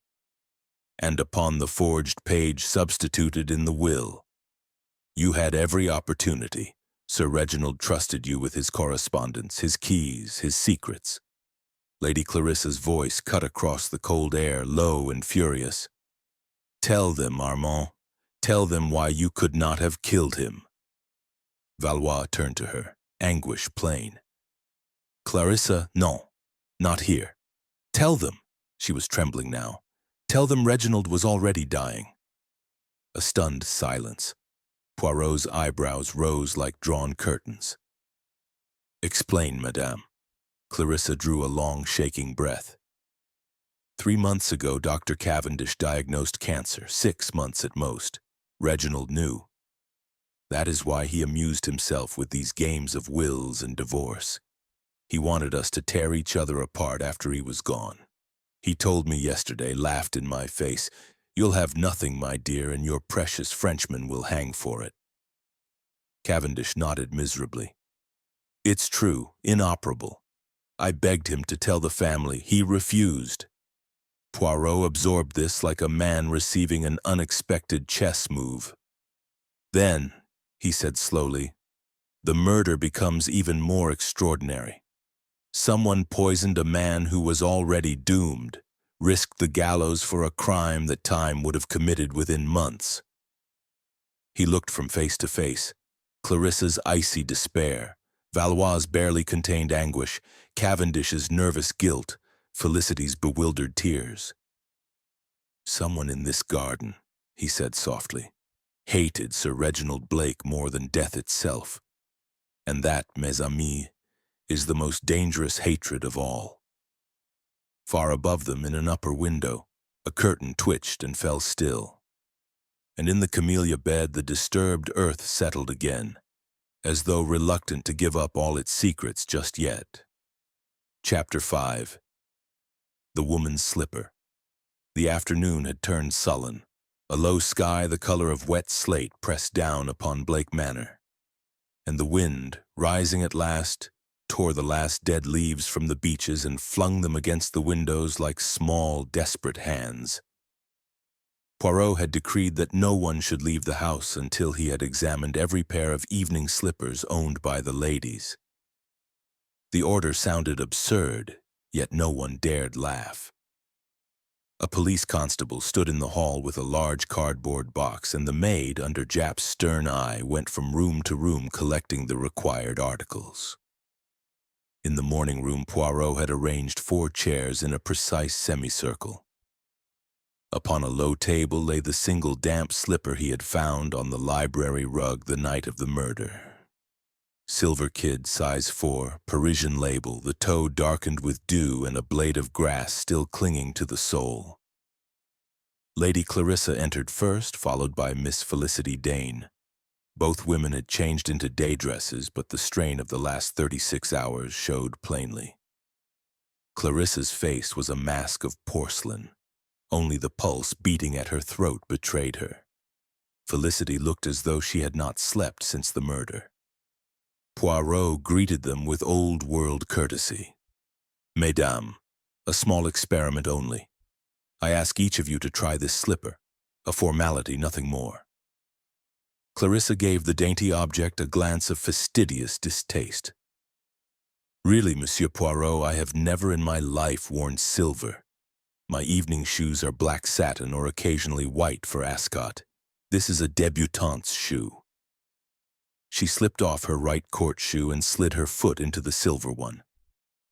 And upon the forged page substituted in the will. You had every opportunity. Sir Reginald trusted you with his correspondence, his keys, his secrets. Lady Clarissa's voice cut across the cold air, low and furious. Tell them, Armand. Tell them why you could not have killed him. Valois turned to her, anguish plain. Clarissa, no, not here. Tell them, she was trembling now. Tell them Reginald was already dying. A stunned silence. Poirot's eyebrows rose like drawn curtains. Explain, madame. Clarissa drew a long, shaking breath. 3 months ago, Dr. Cavendish diagnosed cancer, 6 months at most. Reginald knew. That is why he amused himself with these games of wills and divorce. He wanted us to tear each other apart after he was gone. He told me yesterday, laughed in my face, You'll have nothing, my dear, and your precious Frenchman will hang for it. Cavendish nodded miserably. It's true, inoperable. I begged him to tell the family. He refused. Poirot absorbed this like a man receiving an unexpected chess move. Then, he said slowly, the murder becomes even more extraordinary. Someone poisoned a man who was already doomed, risked the gallows for a crime that time would have committed within months. He looked from face to face. Clarissa's icy despair, Valois' barely contained anguish, Cavendish's nervous guilt, Felicity's bewildered tears. Someone in this garden, he said softly, hated Sir Reginald Blake more than death itself. And that, mes amis, is the most dangerous hatred of all. Far above them, in an upper window, a curtain twitched and fell still. And in the camellia bed, the disturbed earth settled again, as though reluctant to give up all its secrets just yet. Chapter 5. The Woman's Slipper. The afternoon had turned sullen, a low sky the color of wet slate pressed down upon Blake Manor. And the wind, rising at last, tore the last dead leaves from the beeches and flung them against the windows like small, desperate hands. Poirot had decreed that no one should leave the house until he had examined every pair of evening slippers owned by the ladies. The order sounded absurd, yet no one dared laugh. A police constable stood in the hall with a large cardboard box, and the maid, under Japp's stern eye, went from room to room collecting the required articles. In the morning room, Poirot had arranged 4 chairs in a precise semicircle. Upon a low table lay the single damp slipper he had found on the library rug the night of the murder. Silver kid, size 4, Parisian label, the toe darkened with dew and a blade of grass still clinging to the sole. Lady Clarissa entered first, followed by Miss Felicity Dane. Both women had changed into day dresses, but the strain of the last 36 hours showed plainly. Clarissa's face was a mask of porcelain. Only the pulse beating at her throat betrayed her. Felicity looked as though she had not slept since the murder. Poirot greeted them with old-world courtesy. Mesdames, a small experiment only. I ask each of you to try this slipper. A formality, nothing more. Clarissa gave the dainty object a glance of fastidious distaste. Really, Monsieur Poirot, I have never in my life worn silver. My evening shoes are black satin or occasionally white for Ascot. This is a débutante's shoe. She slipped off her right court shoe and slid her foot into the silver one.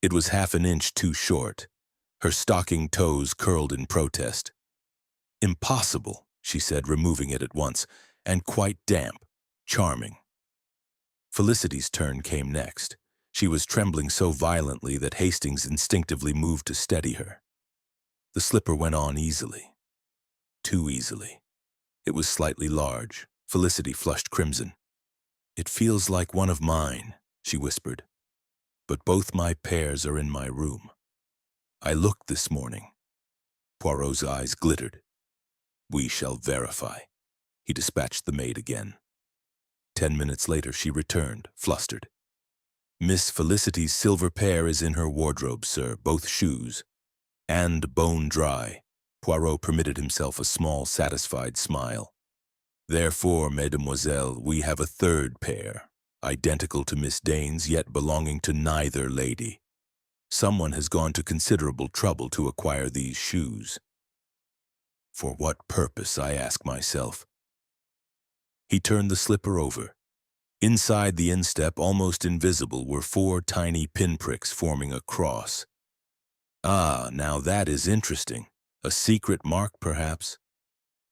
It was half an inch too short. Her stocking toes curled in protest. Impossible, she said, removing it at once, and quite damp. Charming. Felicity's turn came next. She was trembling so violently that Hastings instinctively moved to steady her. The slipper went on easily. Too easily. It was slightly large. Felicity flushed crimson. It feels like one of mine, she whispered. But both my pairs are in my room. I looked this morning. Poirot's eyes glittered. We shall verify. He dispatched the maid again. 10 minutes later she returned, flustered. Miss Felicity's silver pair is in her wardrobe, sir, both shoes. And bone dry. Poirot permitted himself a small, satisfied smile. Therefore, mademoiselle, we have a third pair, identical to Miss Dane's, yet belonging to neither lady. Someone has gone to considerable trouble to acquire these shoes. For what purpose, I ask myself. He turned the slipper over. Inside the instep, almost invisible, were 4 tiny pinpricks forming a cross. Ah, now that is interesting. A secret mark, perhaps?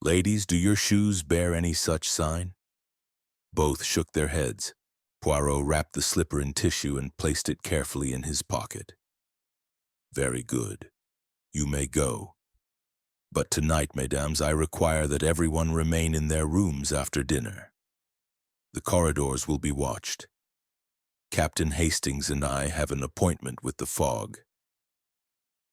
Ladies, do your shoes bear any such sign? Both shook their heads. Poirot wrapped the slipper in tissue and placed it carefully in his pocket. Very good. You may go. But tonight, mesdames, I require that everyone remain in their rooms after dinner. The corridors will be watched. Captain Hastings and I have an appointment with the fog.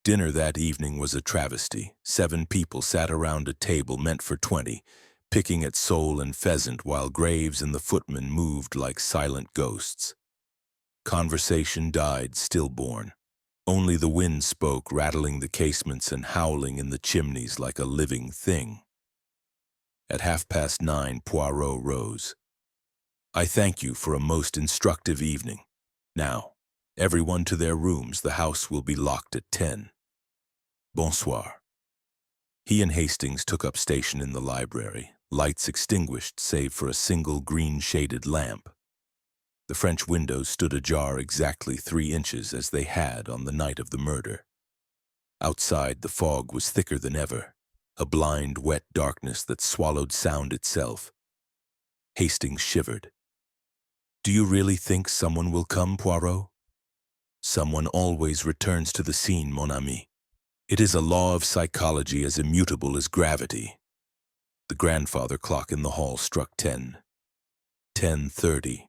Dinner that evening was a travesty. 7 people sat around a table meant for 20, picking at sole and pheasant while Graves and the footman moved like silent ghosts. Conversation died stillborn. Only the wind spoke, rattling the casements and howling in the chimneys like a living thing. At 9:30, Poirot rose. I thank you for a most instructive evening. Now, everyone to their rooms. The house will be locked at 10. Bonsoir. He and Hastings took up station in the library, lights extinguished save for a single green-shaded lamp. The French windows stood ajar exactly 3 inches as they had on the night of the murder. Outside, the fog was thicker than ever, a blind, wet darkness that swallowed sound itself. Hastings shivered. Do you really think someone will come, Poirot? Someone always returns to the scene, mon ami. It is a law of psychology as immutable as gravity. The grandfather clock in the hall struck 10. 10:30.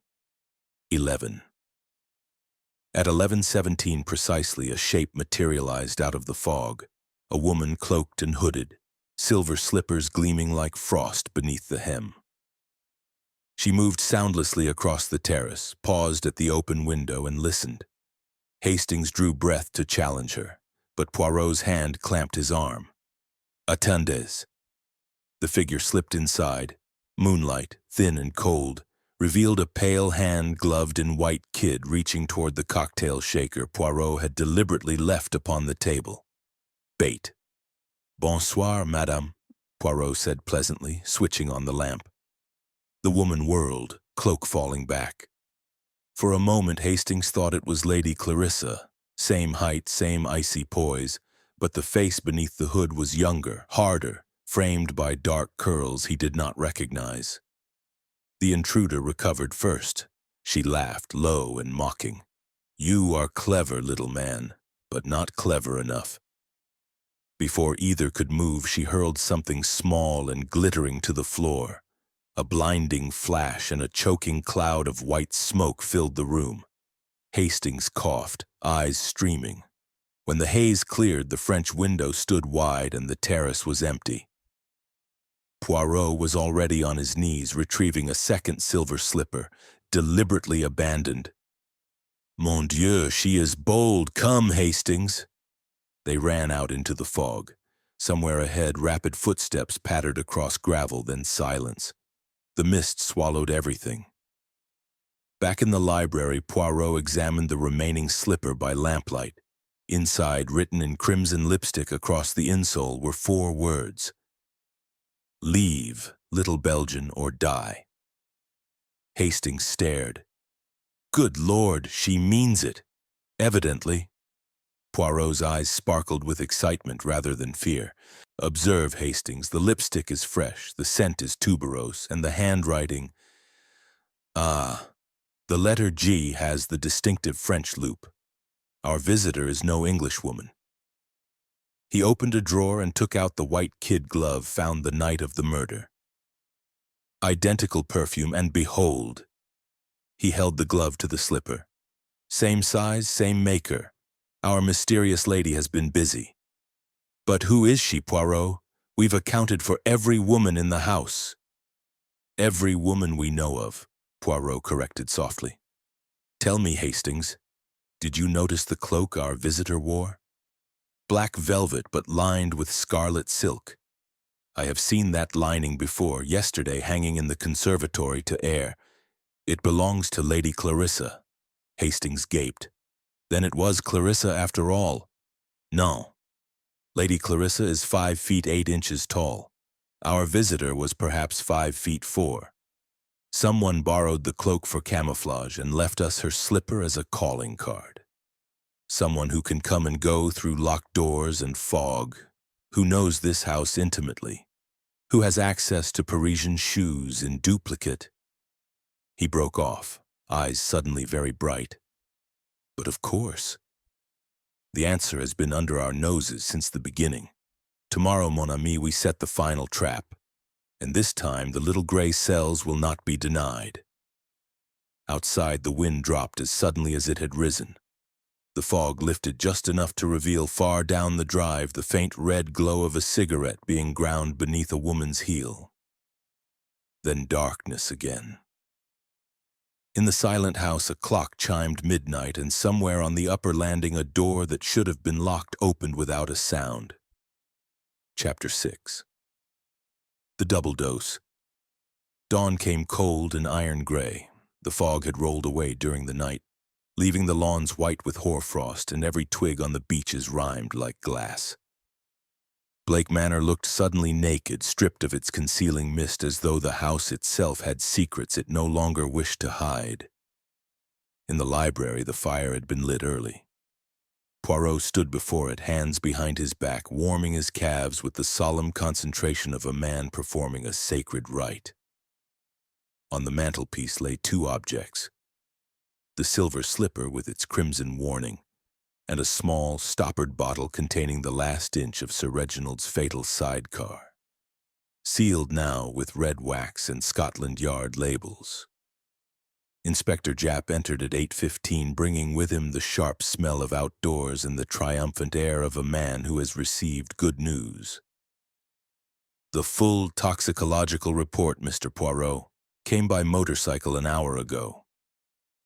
11. At 11:17 precisely, a shape materialized out of the fog, a woman cloaked and hooded, silver slippers gleaming like frost beneath the hem. She moved soundlessly across the terrace, paused at the open window, and listened. Hastings drew breath to challenge her, but Poirot's hand clamped his arm. Attendez. The figure slipped inside. Moonlight, thin and cold, revealed a pale hand gloved in white kid reaching toward the cocktail shaker Poirot had deliberately left upon the table. Bait. Bonsoir, madame, Poirot said pleasantly, switching on the lamp. The woman whirled, cloak falling back. For a moment Hastings thought it was Lady Clarissa, same height, same icy poise, but the face beneath the hood was younger, harder, framed by dark curls he did not recognize. The intruder recovered first. She laughed, low and mocking. You are clever, little man, but not clever enough. Before either could move, she hurled something small and glittering to the floor. A blinding flash and a choking cloud of white smoke filled the room. Hastings coughed, eyes streaming. When the haze cleared, the French window stood wide and the terrace was empty. Poirot was already on his knees, retrieving a second silver slipper, deliberately abandoned. "Mon Dieu, she is bold! Come, Hastings!" They ran out into the fog. Somewhere ahead, rapid footsteps pattered across gravel, then silence. The mist swallowed everything. Back in the library, Poirot examined the remaining slipper by lamplight. Inside, written in crimson lipstick across the insole, were 4 words. "Leave, little Belgian, or die." Hastings stared. Good Lord, she means it. Evidently. Poirot's eyes sparkled with excitement rather than fear. "Observe, Hastings, the lipstick is fresh, the scent is tuberose, and the handwriting... Ah, the letter G has the distinctive French loop. Our visitor is no Englishwoman." He opened a drawer and took out the white kid glove found the night of the murder. Identical perfume, and behold! He held the glove to the slipper. Same size, same maker. Our mysterious lady has been busy. "But who is she, Poirot? We've accounted for every woman in the house." "Every woman we know of," Poirot corrected softly. "Tell me, Hastings, did you notice the cloak our visitor wore? Black velvet, but lined with scarlet silk. I have seen that lining before, yesterday hanging in the conservatory to air. It belongs to Lady Clarissa." Hastings gaped. Then it was Clarissa after all. No. Lady Clarissa is 5 feet 8 inches tall. Our visitor was perhaps 5 feet 4. Someone borrowed the cloak for camouflage and left us her slipper as a calling card. Someone who can come and go through locked doors and fog, who knows this house intimately, who has access to Parisian shoes in duplicate. He broke off, eyes suddenly very bright. But of course. The answer has been under our noses since the beginning. Tomorrow, mon ami, we set the final trap. And this time the little gray cells will not be denied. Outside, the wind dropped as suddenly as it had risen. The fog lifted just enough to reveal far down the drive the faint red glow of a cigarette being ground beneath a woman's heel. Then darkness again. In the silent house, a clock chimed midnight, and somewhere on the upper landing a door that should have been locked opened without a sound. Chapter 6. The double dose. Dawn came cold and iron gray. The fog had rolled away during the night, leaving the lawns white with hoarfrost, and every twig on the beeches rimed like glass. Blake Manor looked suddenly naked, stripped of its concealing mist, as though the house itself had secrets it no longer wished to hide. In the library, the fire had been lit early. Poirot stood before it, hands behind his back, warming his calves with the solemn concentration of a man performing a sacred rite. On the mantelpiece lay 2 objects: the silver slipper with its crimson warning, and a small, stoppered bottle containing the last inch of Sir Reginald's fatal sidecar, sealed now with red wax and Scotland Yard labels. Inspector Japp entered at 8:15, bringing with him the sharp smell of outdoors and the triumphant air of a man who has received good news. "The full toxicological report, Mr. Poirot, came by motorcycle an hour ago."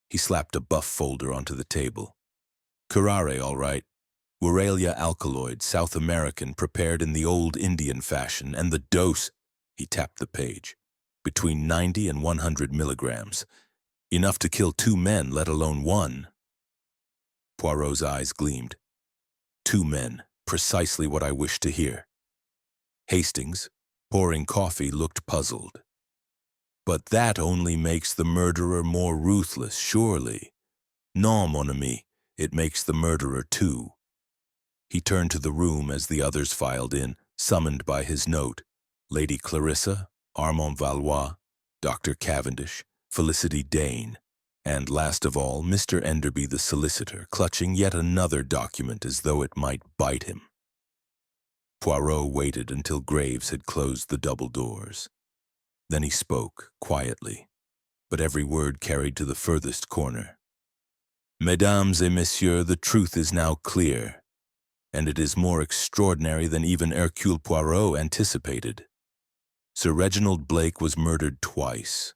He slapped a buff folder onto the table. "Curare, all right. Werelia alkaloid, South American, prepared in the old Indian fashion, and the dose," he tapped the page, "between 90 and 100 milligrams. Enough to kill 2 men, let alone 1. Poirot's eyes gleamed. 2 men, precisely what I wished to hear. Hastings, pouring coffee, looked puzzled. "But that only makes the murderer more ruthless, surely." "Non, mon ami, it makes the murderer too." He turned to the room as the others filed in, summoned by his note: Lady Clarissa, Armand Valois, Dr. Cavendish, Felicity Dane, and last of all, Mr. Enderby the solicitor, clutching yet another document as though it might bite him. Poirot waited until Graves had closed the double doors. Then he spoke, quietly, but every word carried to the furthest corner. "Mesdames et messieurs, the truth is now clear. and it is more extraordinary than even Hercule Poirot anticipated. Sir Reginald Blake was murdered twice,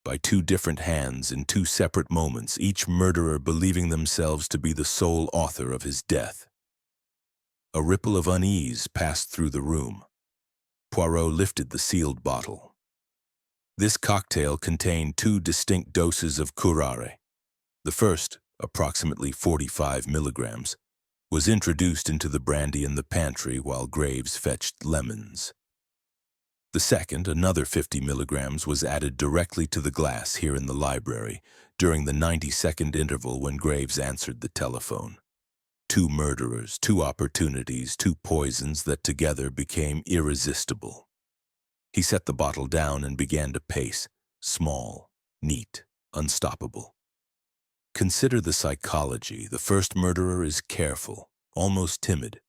by two different hands in two separate moments, each murderer believing themselves to be the sole author of his death. A ripple of unease passed through the room. Poirot lifted the sealed bottle. This cocktail contained 2 distinct doses of curare. The first, approximately 45 milligrams, was introduced into the brandy in the pantry while Graves fetched lemons. The second, another 50 milligrams, was added directly to the glass here in the library during the 90-second interval when Graves answered the telephone. 2 murderers, 2 opportunities, 2 poisons that together became irresistible. He set the bottle down and began to pace, small, neat, unstoppable. Consider the psychology. The first murderer is careful, almost timid.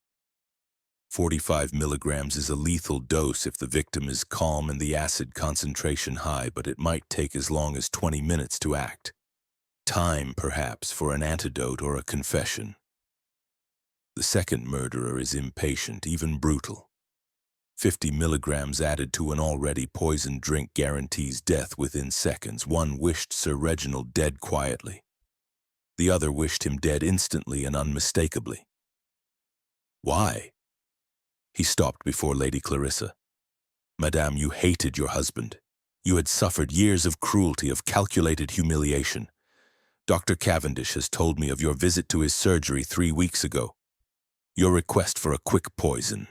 45 milligrams is a lethal dose if the victim is calm and the acid concentration high, but it might take as long as 20 minutes to act. Time, perhaps, for an antidote or a confession. The second murderer is impatient, even brutal. 50 milligrams added to an already poisoned drink guarantees death within seconds. One wished Sir Reginald dead quietly. The other wished him dead instantly and unmistakably. Why? He stopped before Lady Clarissa. Madame, you hated your husband. You had suffered years of cruelty, of calculated humiliation. Dr. Cavendish has told me of your visit to his surgery 3 weeks ago. Your request for a quick poison.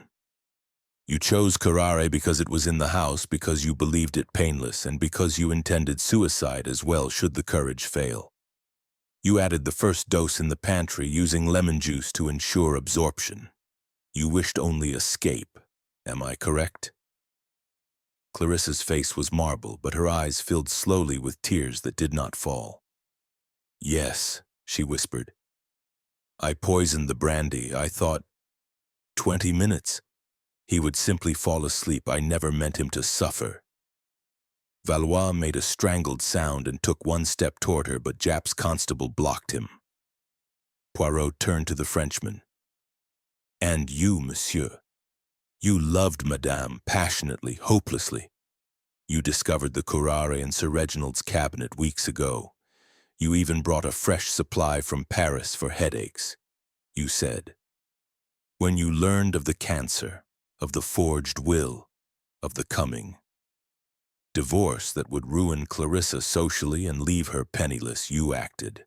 You chose curare because it was in the house, because you believed it painless, and because you intended suicide as well should the courage fail. You added the first dose in the pantry using lemon juice to ensure absorption. You wished only escape. Am I correct? Clarissa's face was marble, but her eyes filled slowly with tears that did not fall. Yes, she whispered. I poisoned the brandy. I thought 20 minutes. He would simply fall asleep. I never meant him to suffer. Valois made a strangled sound and took 1 step toward her, but Japp's constable blocked him. Poirot turned to the Frenchman. And you, monsieur. You loved Madame passionately, hopelessly. You discovered the curare in Sir Reginald's cabinet weeks ago. You even brought a fresh supply from Paris for headaches. You said, when you learned of the cancer, of the forged will, of the coming divorce that would ruin Clarissa socially and leave her penniless, you acted.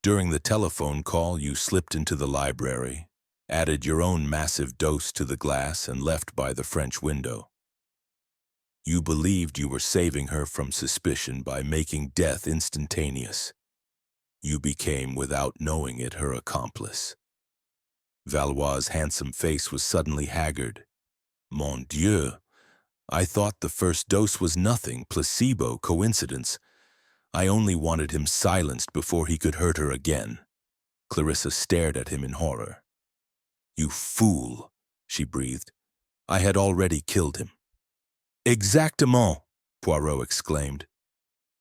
During the telephone call, you slipped into the library, added your own massive dose to the glass, and left by the French window. You believed you were saving her from suspicion by making death instantaneous. You became, without knowing it, her accomplice. Valois' handsome face was suddenly haggard. Mon Dieu! I thought the first dose was nothing, placebo, coincidence. I only wanted him silenced before he could hurt her again. Clarissa stared at him in horror. You fool, she breathed. I had already killed him. Exactement, Poirot exclaimed.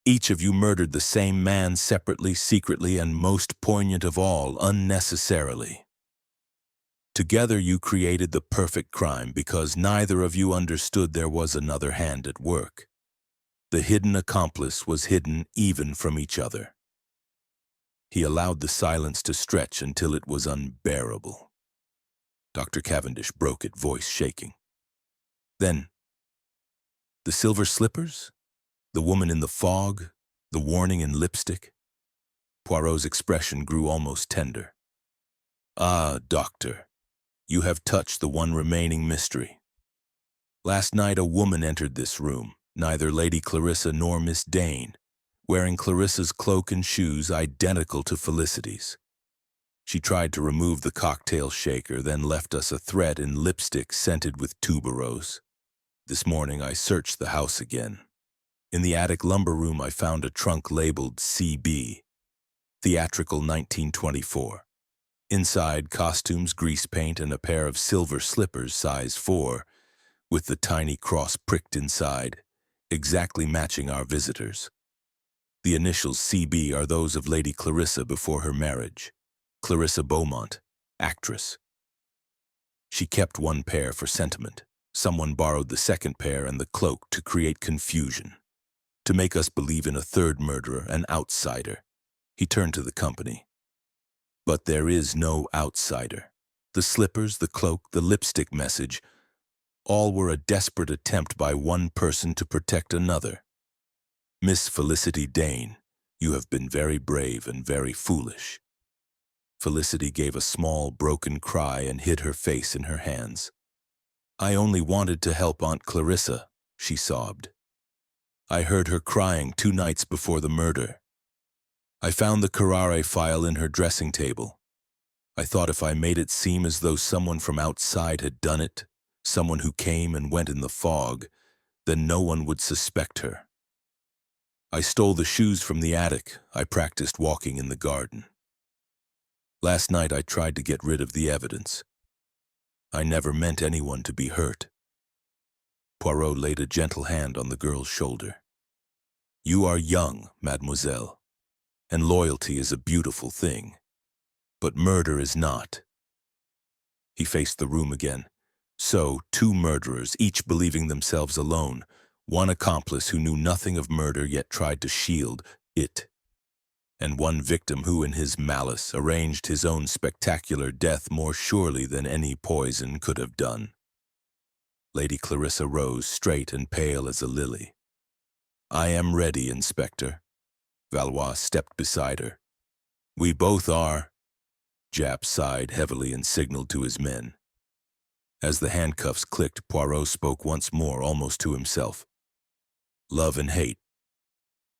Each of you murdered the same man separately, secretly, and most poignant of all, unnecessarily. Together you created the perfect crime because neither of you understood there was another hand at work. The hidden accomplice was hidden even from each other. He allowed the silence to stretch until it was unbearable. Dr. Cavendish broke it, voice shaking. Then, the silver slippers? The woman in the fog? The warning in lipstick? Poirot's expression grew almost tender. Ah, doctor. You have touched the one remaining mystery. Last night a woman entered this room, neither Lady Clarissa nor Miss Dane, wearing Clarissa's cloak and shoes identical to Felicity's. She tried to remove the cocktail shaker, then left us a thread in lipstick scented with tuberose. This morning I searched the house again. In the attic lumber room I found a trunk labeled CB, Theatrical 1924. Inside, costumes, grease paint, and a pair of silver slippers size 4, with the tiny cross pricked inside, exactly matching our visitors. The initials CB are those of Lady Clarissa before her marriage. Clarissa Beaumont, actress, She kept one pair for sentiment. Someone borrowed the second pair and the cloak to create confusion, to make us believe in a third murderer, an outsider. He turned to the company. But there is no outsider. The slippers, the cloak, the lipstick message, all were a desperate attempt by one person to protect another. Miss Felicity Dane, you have been very brave and very foolish. Felicity gave a small, broken cry and hid her face in her hands. I only wanted to help Aunt Clarissa, she sobbed. I heard her crying 2 nights before the murder. I found the Carrare file in her dressing table. I thought if I made it seem as though someone from outside had done it, someone who came and went in the fog, then no one would suspect her. I stole the shoes from the attic. I practiced walking in the garden. Last night I tried to get rid of the evidence. I never meant anyone to be hurt. Poirot laid a gentle hand on the girl's shoulder. You are young, mademoiselle, and loyalty is a beautiful thing, but murder is not. He faced the room again. So, 2 murderers, each believing themselves alone, one accomplice who knew nothing of murder yet tried to shield it, and one victim who in his malice arranged his own spectacular death more surely than any poison could have done. Lady Clarissa rose, straight and pale as a lily. I am ready, Inspector. Valois stepped beside her. We both are. Japp sighed heavily and signaled to his men. As the handcuffs clicked, Poirot spoke once more, almost to himself. Love and hate.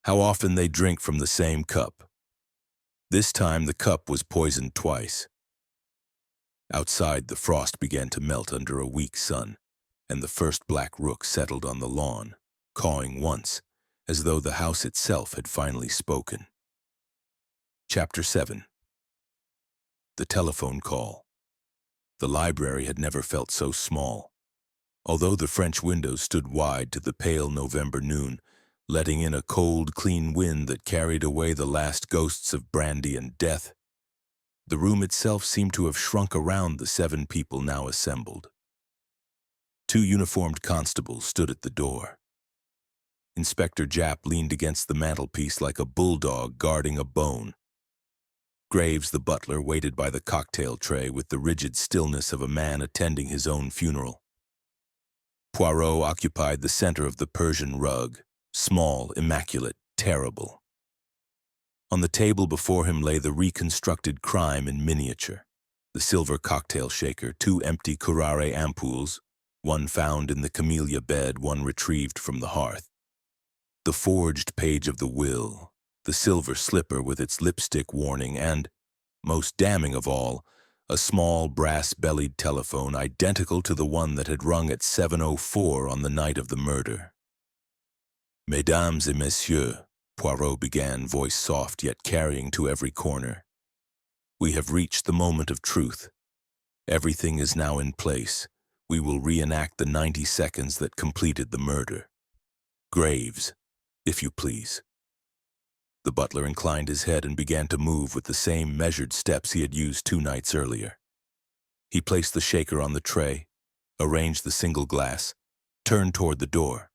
How often they drink from the same cup. This time the cup was poisoned twice. Outside, the frost began to melt under a weak sun, and the first black rook settled on the lawn, cawing once, as though the house itself had finally spoken. Chapter 7. The telephone call. The library had never felt so small. Although the French windows stood wide to the pale November noon, letting in a cold, clean wind that carried away the last ghosts of brandy and death, the room itself seemed to have shrunk around the 7 people now assembled. 2 uniformed constables stood at the door. Inspector Japp leaned against the mantelpiece like a bulldog guarding a bone. Graves, the butler, waited by the cocktail tray with the rigid stillness of a man attending his own funeral. Poirot occupied the center of the Persian rug, small, immaculate, terrible. On the table before him lay the reconstructed crime in miniature, the silver cocktail shaker, 2 empty curare ampoules, one found in the camellia bed, one retrieved from the hearth. The forged page of the will, the silver slipper with its lipstick warning, and, most damning of all, a small brass-bellied telephone identical to the one that had rung at 7:04 on the night of the murder. Mesdames et messieurs, Poirot began, voice soft yet carrying to every corner. We have reached the moment of truth. Everything is now in place. We will reenact the 90 seconds that completed the murder. Graves, if you please. The butler inclined his head and began to move with the same measured steps he had used 2 nights earlier. He placed the shaker on the tray, arranged the single glass, turned toward the door.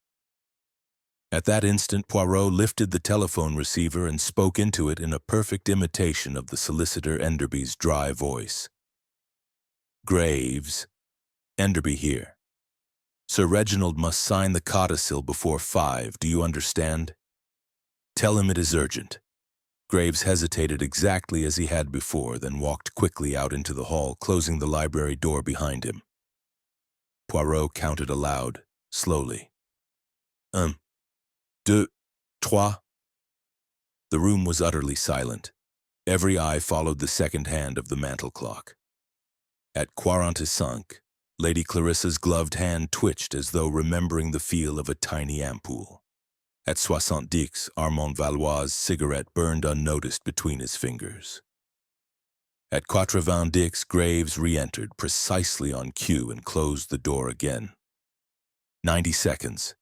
At that instant, Poirot lifted the telephone receiver and spoke into it in a perfect imitation of the solicitor Enderby's dry voice. Graves, Enderby here. Sir Reginald must sign the codicil before 5, do you understand? Tell him it is urgent. Graves hesitated exactly as he had before, then walked quickly out into the hall, closing the library door behind him. Poirot counted aloud, slowly. 1, 2, 3. The room was utterly silent. Every eye followed the second hand of the mantel clock. At 45, Lady Clarissa's gloved hand twitched as though remembering the feel of a tiny ampoule. At 70, Armand Valois' cigarette burned unnoticed between his fingers. At 90, Graves re-entered precisely on cue and closed the door again. 90 seconds,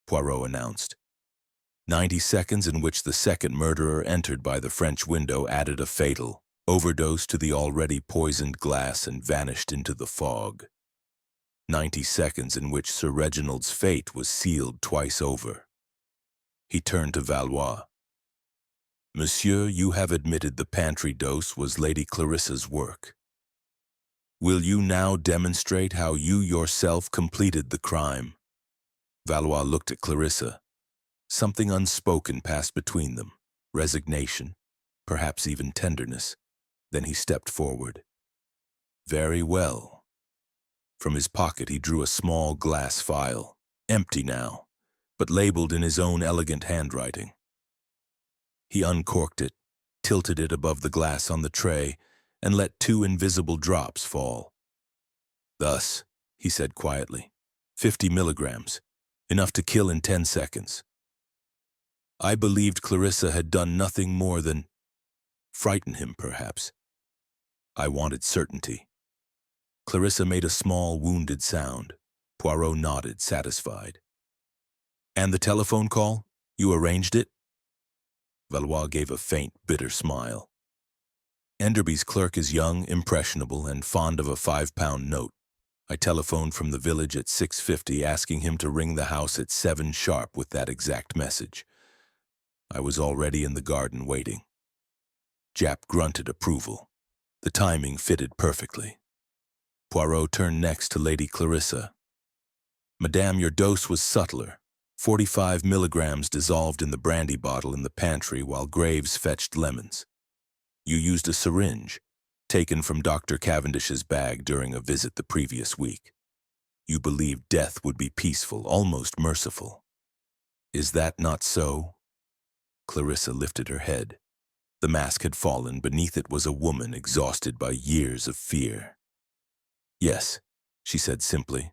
Poirot announced. 90 seconds in which the second murderer entered by the French window added a fatal overdose to the already poisoned glass and vanished into the fog. 90 seconds in which Sir Reginald's fate was sealed twice over. He turned to Valois. Monsieur, you have admitted the pantry dose was Lady Clarissa's work. Will you now demonstrate how you yourself completed the crime? Valois looked at Clarissa. Something unspoken passed between them, resignation, perhaps even tenderness. Then he stepped forward. Very well. From his pocket he drew a small glass phial, empty now, but labeled in his own elegant handwriting. He uncorked it, tilted it above the glass on the tray, and let 2 invisible drops fall. Thus, he said quietly, 50 milligrams, enough to kill in 10 seconds. I believed Clarissa had done nothing more than frighten him, perhaps. I wanted certainty. Clarissa made a small, wounded sound. Poirot nodded, satisfied. And the telephone call? You arranged it? Valois gave a faint, bitter smile. Enderby's clerk is young, impressionable, and fond of a 5-pound note. I telephoned from the village at 6:50 asking him to ring the house at 7 sharp with that exact message. I was already in the garden waiting. Japp grunted approval. The timing fitted perfectly. Poirot turned next to Lady Clarissa. Madame, your dose was subtler. 45 milligrams dissolved in the brandy bottle in the pantry while Graves fetched lemons. You used a syringe, taken from Dr. Cavendish's bag during a visit the previous week. You believed death would be peaceful, almost merciful. Is that not so? Clarissa lifted her head. The mask had fallen. Beneath it was a woman exhausted by years of fear. Yes, she said simply.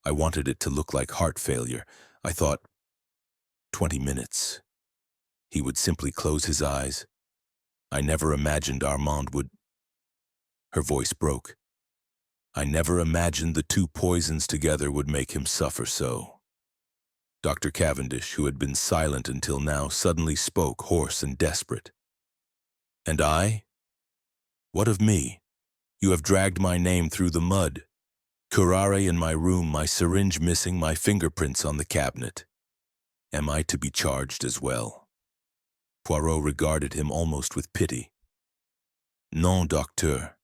I wanted it to look like heart failure. I thought, 20 minutes. He would simply close his eyes. I never imagined Armand would... Her voice broke. I never imagined the 2 poisons together would make him suffer so. Dr. Cavendish, who had been silent until now, suddenly spoke, hoarse and desperate. And I? What of me? You have dragged my name through the mud. Curare in my room, my syringe missing, my fingerprints on the cabinet. Am I to be charged as well? Poirot regarded him almost with pity. Non, docteur.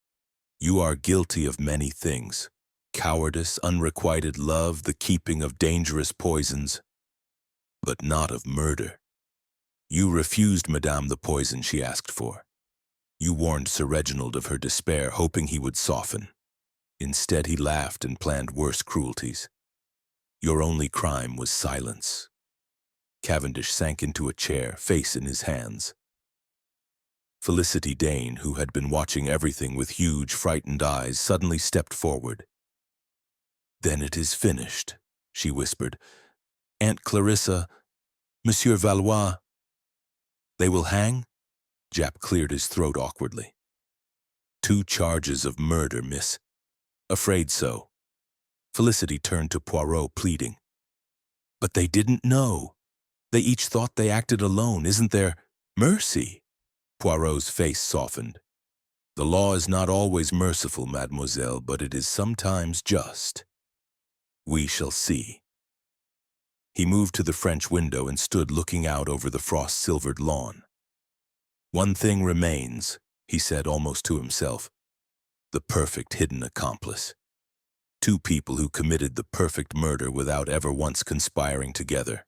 You are guilty of many things. Cowardice, unrequited love, the keeping of dangerous poisons. But not of murder. You refused Madame the poison she asked for. You warned Sir Reginald of her despair, hoping he would soften. Instead, he laughed and planned worse cruelties. Your only crime was silence. Cavendish sank into a chair, face in his hands. Felicity Dane, who had been watching everything with huge, frightened eyes, suddenly stepped forward. Then it is finished, she whispered. Aunt Clarissa, Monsieur Valois. They will hang? Japp cleared his throat awkwardly. 2 charges of murder, miss. Afraid so. Felicity turned to Poirot, pleading. But they didn't know. They each thought they acted alone. Isn't there mercy? Poirot's face softened. The law is not always merciful, mademoiselle, but it is sometimes just. We shall see. He moved to the French window and stood looking out over the frost-silvered lawn. One thing remains, he said almost to himself. The perfect hidden accomplice. 2 people who committed the perfect murder without ever once conspiring together.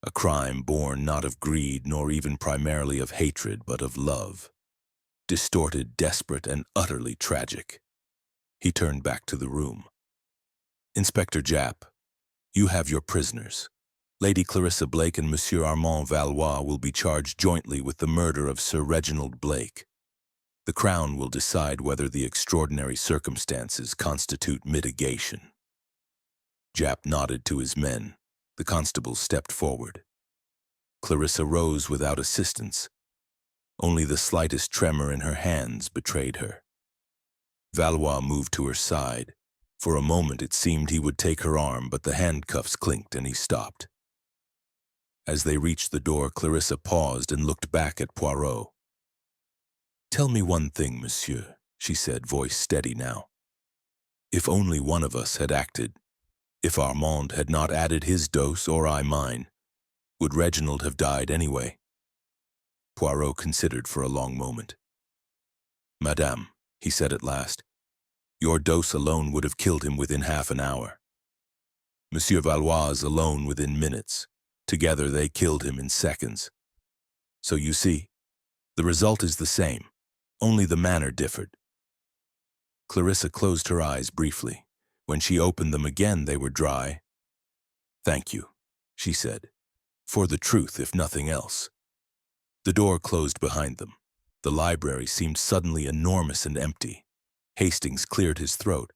A crime born not of greed nor even primarily of hatred, but of love. Distorted, desperate, and utterly tragic. He turned back to the room. Inspector Japp, you have your prisoners. Lady Clarissa Blake and Monsieur Armand Valois will be charged jointly with the murder of Sir Reginald Blake. The Crown will decide whether the extraordinary circumstances constitute mitigation. Japp nodded to his men. The constable stepped forward. Clarissa rose without assistance. Only the slightest tremor in her hands betrayed her. Valois moved to her side. For a moment it seemed he would take her arm, but the handcuffs clinked and he stopped. As they reached the door, Clarissa paused and looked back at Poirot. Tell me one thing, monsieur, she said, voice steady now. If only one of us had acted, if Armand had not added his dose or I mine, would Reginald have died anyway? Poirot considered for a long moment. Madame, he said at last, your dose alone would have killed him within half an hour. Monsieur Valois alone within minutes. Together they killed him in seconds. So you see, the result is the same, only the manner differed. Clarissa closed her eyes briefly. When she opened them again, they were dry. Thank you, she said, for the truth, if nothing else. The door closed behind them. The library seemed suddenly enormous and empty. Hastings cleared his throat.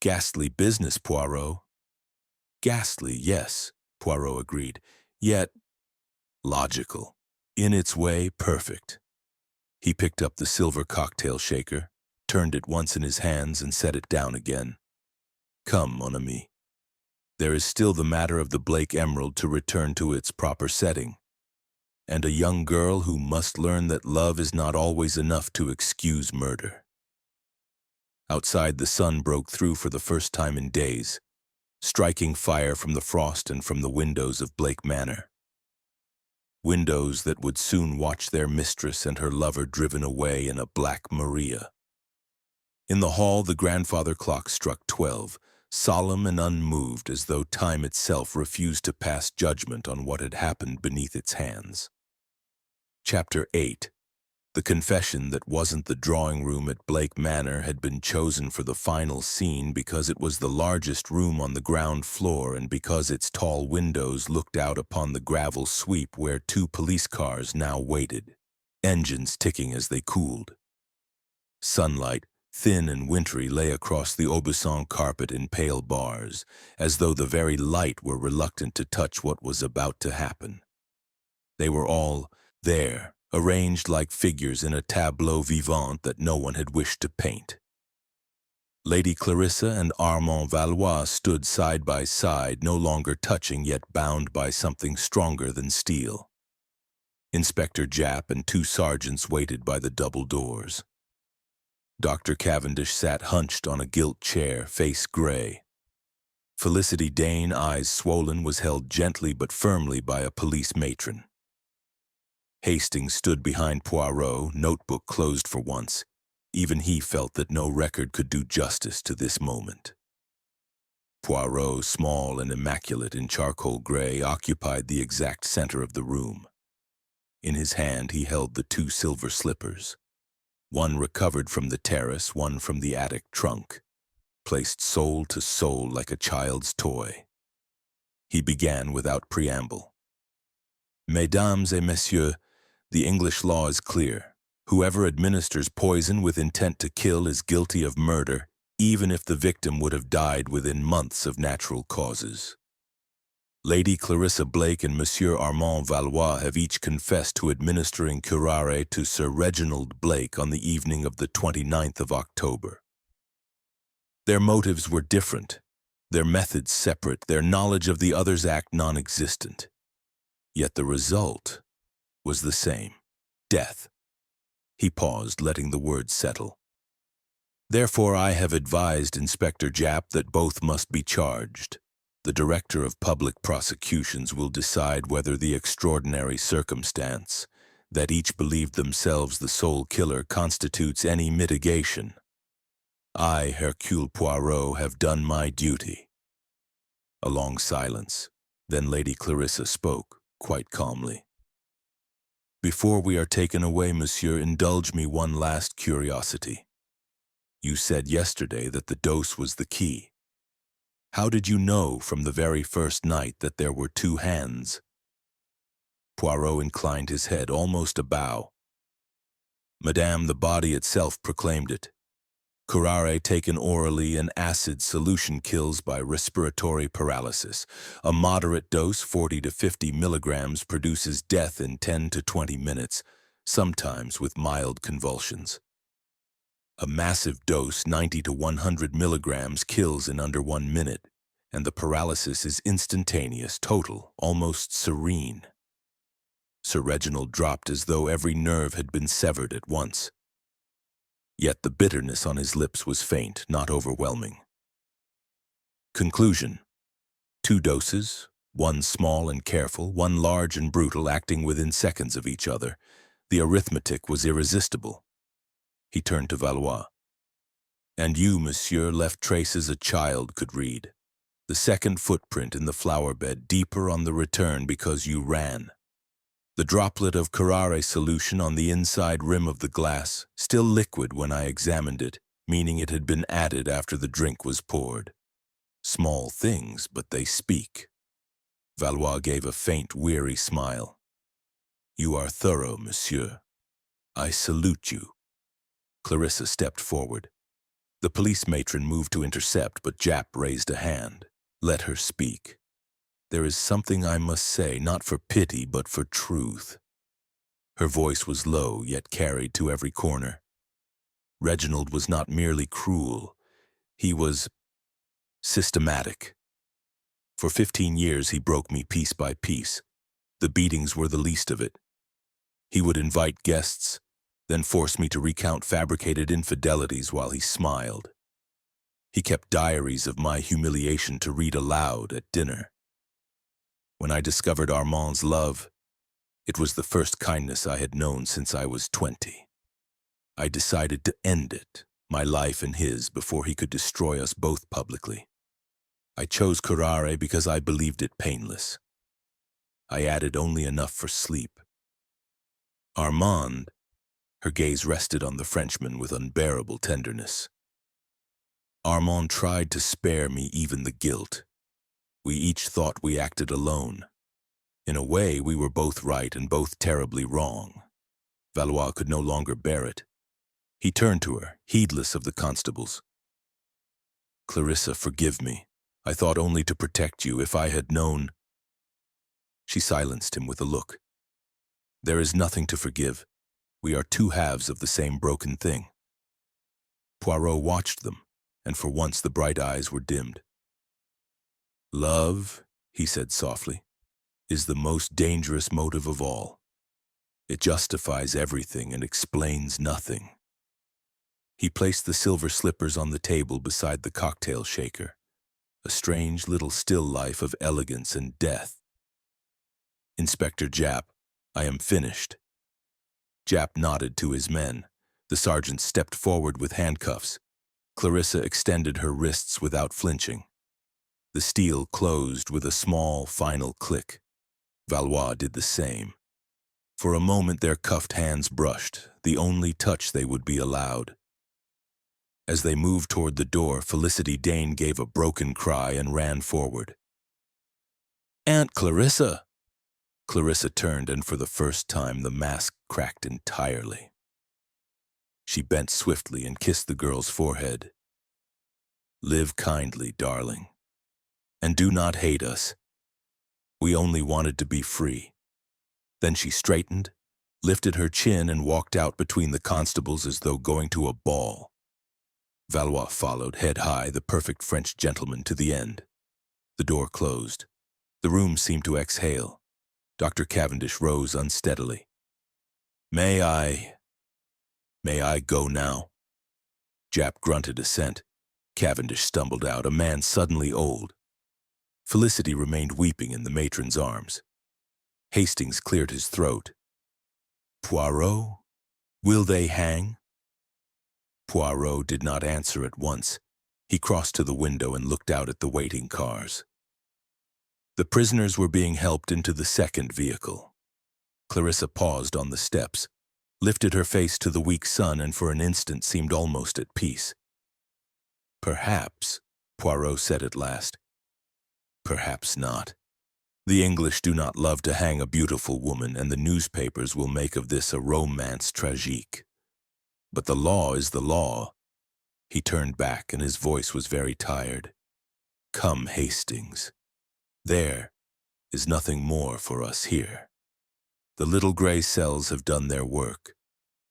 Ghastly business, Poirot. Ghastly, yes, Poirot agreed, yet logical. In its way, perfect. He picked up the silver cocktail shaker, turned it once in his hands and set it down again. Come, mon ami. There is still the matter of the Blake emerald to return to its proper setting, and a young girl who must learn that love is not always enough to excuse murder. Outside, the sun broke through for the first time in days, striking fire from the frost and from the windows of Blake Manor. Windows that would soon watch their mistress and her lover driven away in a Black Maria. In the hall, the grandfather clock struck 12, solemn and unmoved, as though time itself refused to pass judgment on what had happened beneath its hands. Chapter 8. The confession that wasn't the drawing room at Blake Manor had been chosen for the final scene because it was the largest room on the ground floor and because its tall windows looked out upon the gravel sweep where 2 police cars now waited, engines ticking as they cooled. Sunlight, thin and wintry, lay across the Aubusson carpet in pale bars, as though the very light were reluctant to touch what was about to happen. They were all there, arranged like figures in a tableau vivant that no one had wished to paint. Lady Clarissa and Armand Valois stood side by side, no longer touching, yet bound by something stronger than steel. Inspector Japp and 2 sergeants waited by the double doors. Dr. Cavendish sat hunched on a gilt chair, face gray. Felicity Dane, eyes swollen, was held gently but firmly by a police matron. Hastings stood behind Poirot, notebook closed for once. Even he felt that no record could do justice to this moment. Poirot, small and immaculate in charcoal gray, occupied the exact center of the room. In his hand he held the 2 silver slippers, one recovered from the terrace, one from the attic trunk, placed sole to sole like a child's toy. He began without preamble. Mesdames et messieurs, the English law is clear. Whoever administers poison with intent to kill is guilty of murder, even if the victim would have died within months of natural causes. Lady Clarissa Blake and Monsieur Armand Valois have each confessed to administering curare to Sir Reginald Blake on the evening of the 29th of October. Their motives were different, their methods separate, their knowledge of the other's act non-existent. Yet the result was the same: death. He paused, letting the words settle. Therefore, I have advised Inspector Japp that both must be charged. The Director of Public Prosecutions will decide whether the extraordinary circumstance that each believed themselves the sole killer constitutes any mitigation. I, Hercule Poirot, have done my duty. A long silence. Then Lady Clarissa spoke, quite calmly. Before we are taken away, monsieur, indulge me one last curiosity. You said yesterday that the dose was the key. How did you know from the very first night that there were 2 hands? Poirot inclined his head, almost a bow. Madame, the body itself proclaimed it. Curare taken orally, an acid solution, kills by respiratory paralysis. A moderate dose, 40 to 50 milligrams, produces death in 10 to 20 minutes, sometimes with mild convulsions. A massive dose, 90 to 100 milligrams, kills in under 1 minute, and the paralysis is instantaneous, total, almost serene. Sir Reginald dropped as though every nerve had been severed at once. Yet the bitterness on his lips was faint, not overwhelming. Conclusion: 2 doses, one small and careful, one large and brutal, acting within seconds of each other. The arithmetic was irresistible. He turned to Valois. And you, monsieur, left traces a child could read. The second footprint in the flower bed, deeper on the return because you ran. The droplet of curare solution on the inside rim of the glass, still liquid when I examined it, meaning it had been added after the drink was poured. Small things, but they speak. Valois gave a faint, weary smile. You are thorough, monsieur. I salute you. Clarissa stepped forward. The police matron moved to intercept, but Jap raised a hand. Let her speak. There is something I must say, not for pity, but for truth. Her voice was low, yet carried to every corner. Reginald was not merely cruel. He was systematic. For 15 years he broke me piece by piece. The beatings were the least of it. He would invite guests, then force me to recount fabricated infidelities while he smiled. He kept diaries of my humiliation to read aloud at dinner. When I discovered Armand's love, it was the first kindness I had known since I was 20. I decided to end it, my life and his, before he could destroy us both publicly. I chose curare because I believed it painless. I added only enough for sleep. Armand, her gaze rested on the Frenchman with unbearable tenderness. Armand tried to spare me even the guilt. We each thought we acted alone. In a way, we were both right and both terribly wrong. Valois could no longer bear it. He turned to her, heedless of the constables. Clarissa, forgive me. I thought only to protect you. If I had known... She silenced him with a look. There is nothing to forgive. We are 2 halves of the same broken thing. Poirot watched them, and for once the bright eyes were dimmed. Love, he said softly, is the most dangerous motive of all. It justifies everything and explains nothing. He placed the silver slippers on the table beside the cocktail shaker, a strange little still life of elegance and death. Inspector Jap, I am finished. Jap nodded to his men. The sergeant stepped forward with handcuffs. Clarissa extended her wrists without flinching. The steel closed with a small, final click. Valois did the same. For a moment their cuffed hands brushed, the only touch they would be allowed. As they moved toward the door, Felicity Dane gave a broken cry and ran forward. Aunt Clarissa! Clarissa turned, and for the first time the mask cracked entirely. She bent swiftly and kissed the girl's forehead. Live kindly, darling. And do not hate us. We only wanted to be free. Then she straightened, lifted her chin, and walked out between the constables as though going to a ball. Valois followed, head high, the perfect French gentleman, to the end. The door closed. The room seemed to exhale. Dr. Cavendish rose unsteadily. May I go now? Jap grunted assent. Cavendish stumbled out, a man suddenly old. Felicity remained weeping in the matron's arms. Hastings cleared his throat. Poirot? Will they hang? Poirot did not answer at once. He crossed to the window and looked out at the waiting cars. The prisoners were being helped into the second vehicle. Clarissa paused on the steps, lifted her face to the weak sun, and for an instant seemed almost at peace. Perhaps, Poirot said at last. Perhaps not. The English do not love to hang a beautiful woman, and the newspapers will make of this a romance tragique. But the law is the law. He turned back, and his voice was very tired. Come, Hastings. There is nothing more for us here. The little gray cells have done their work.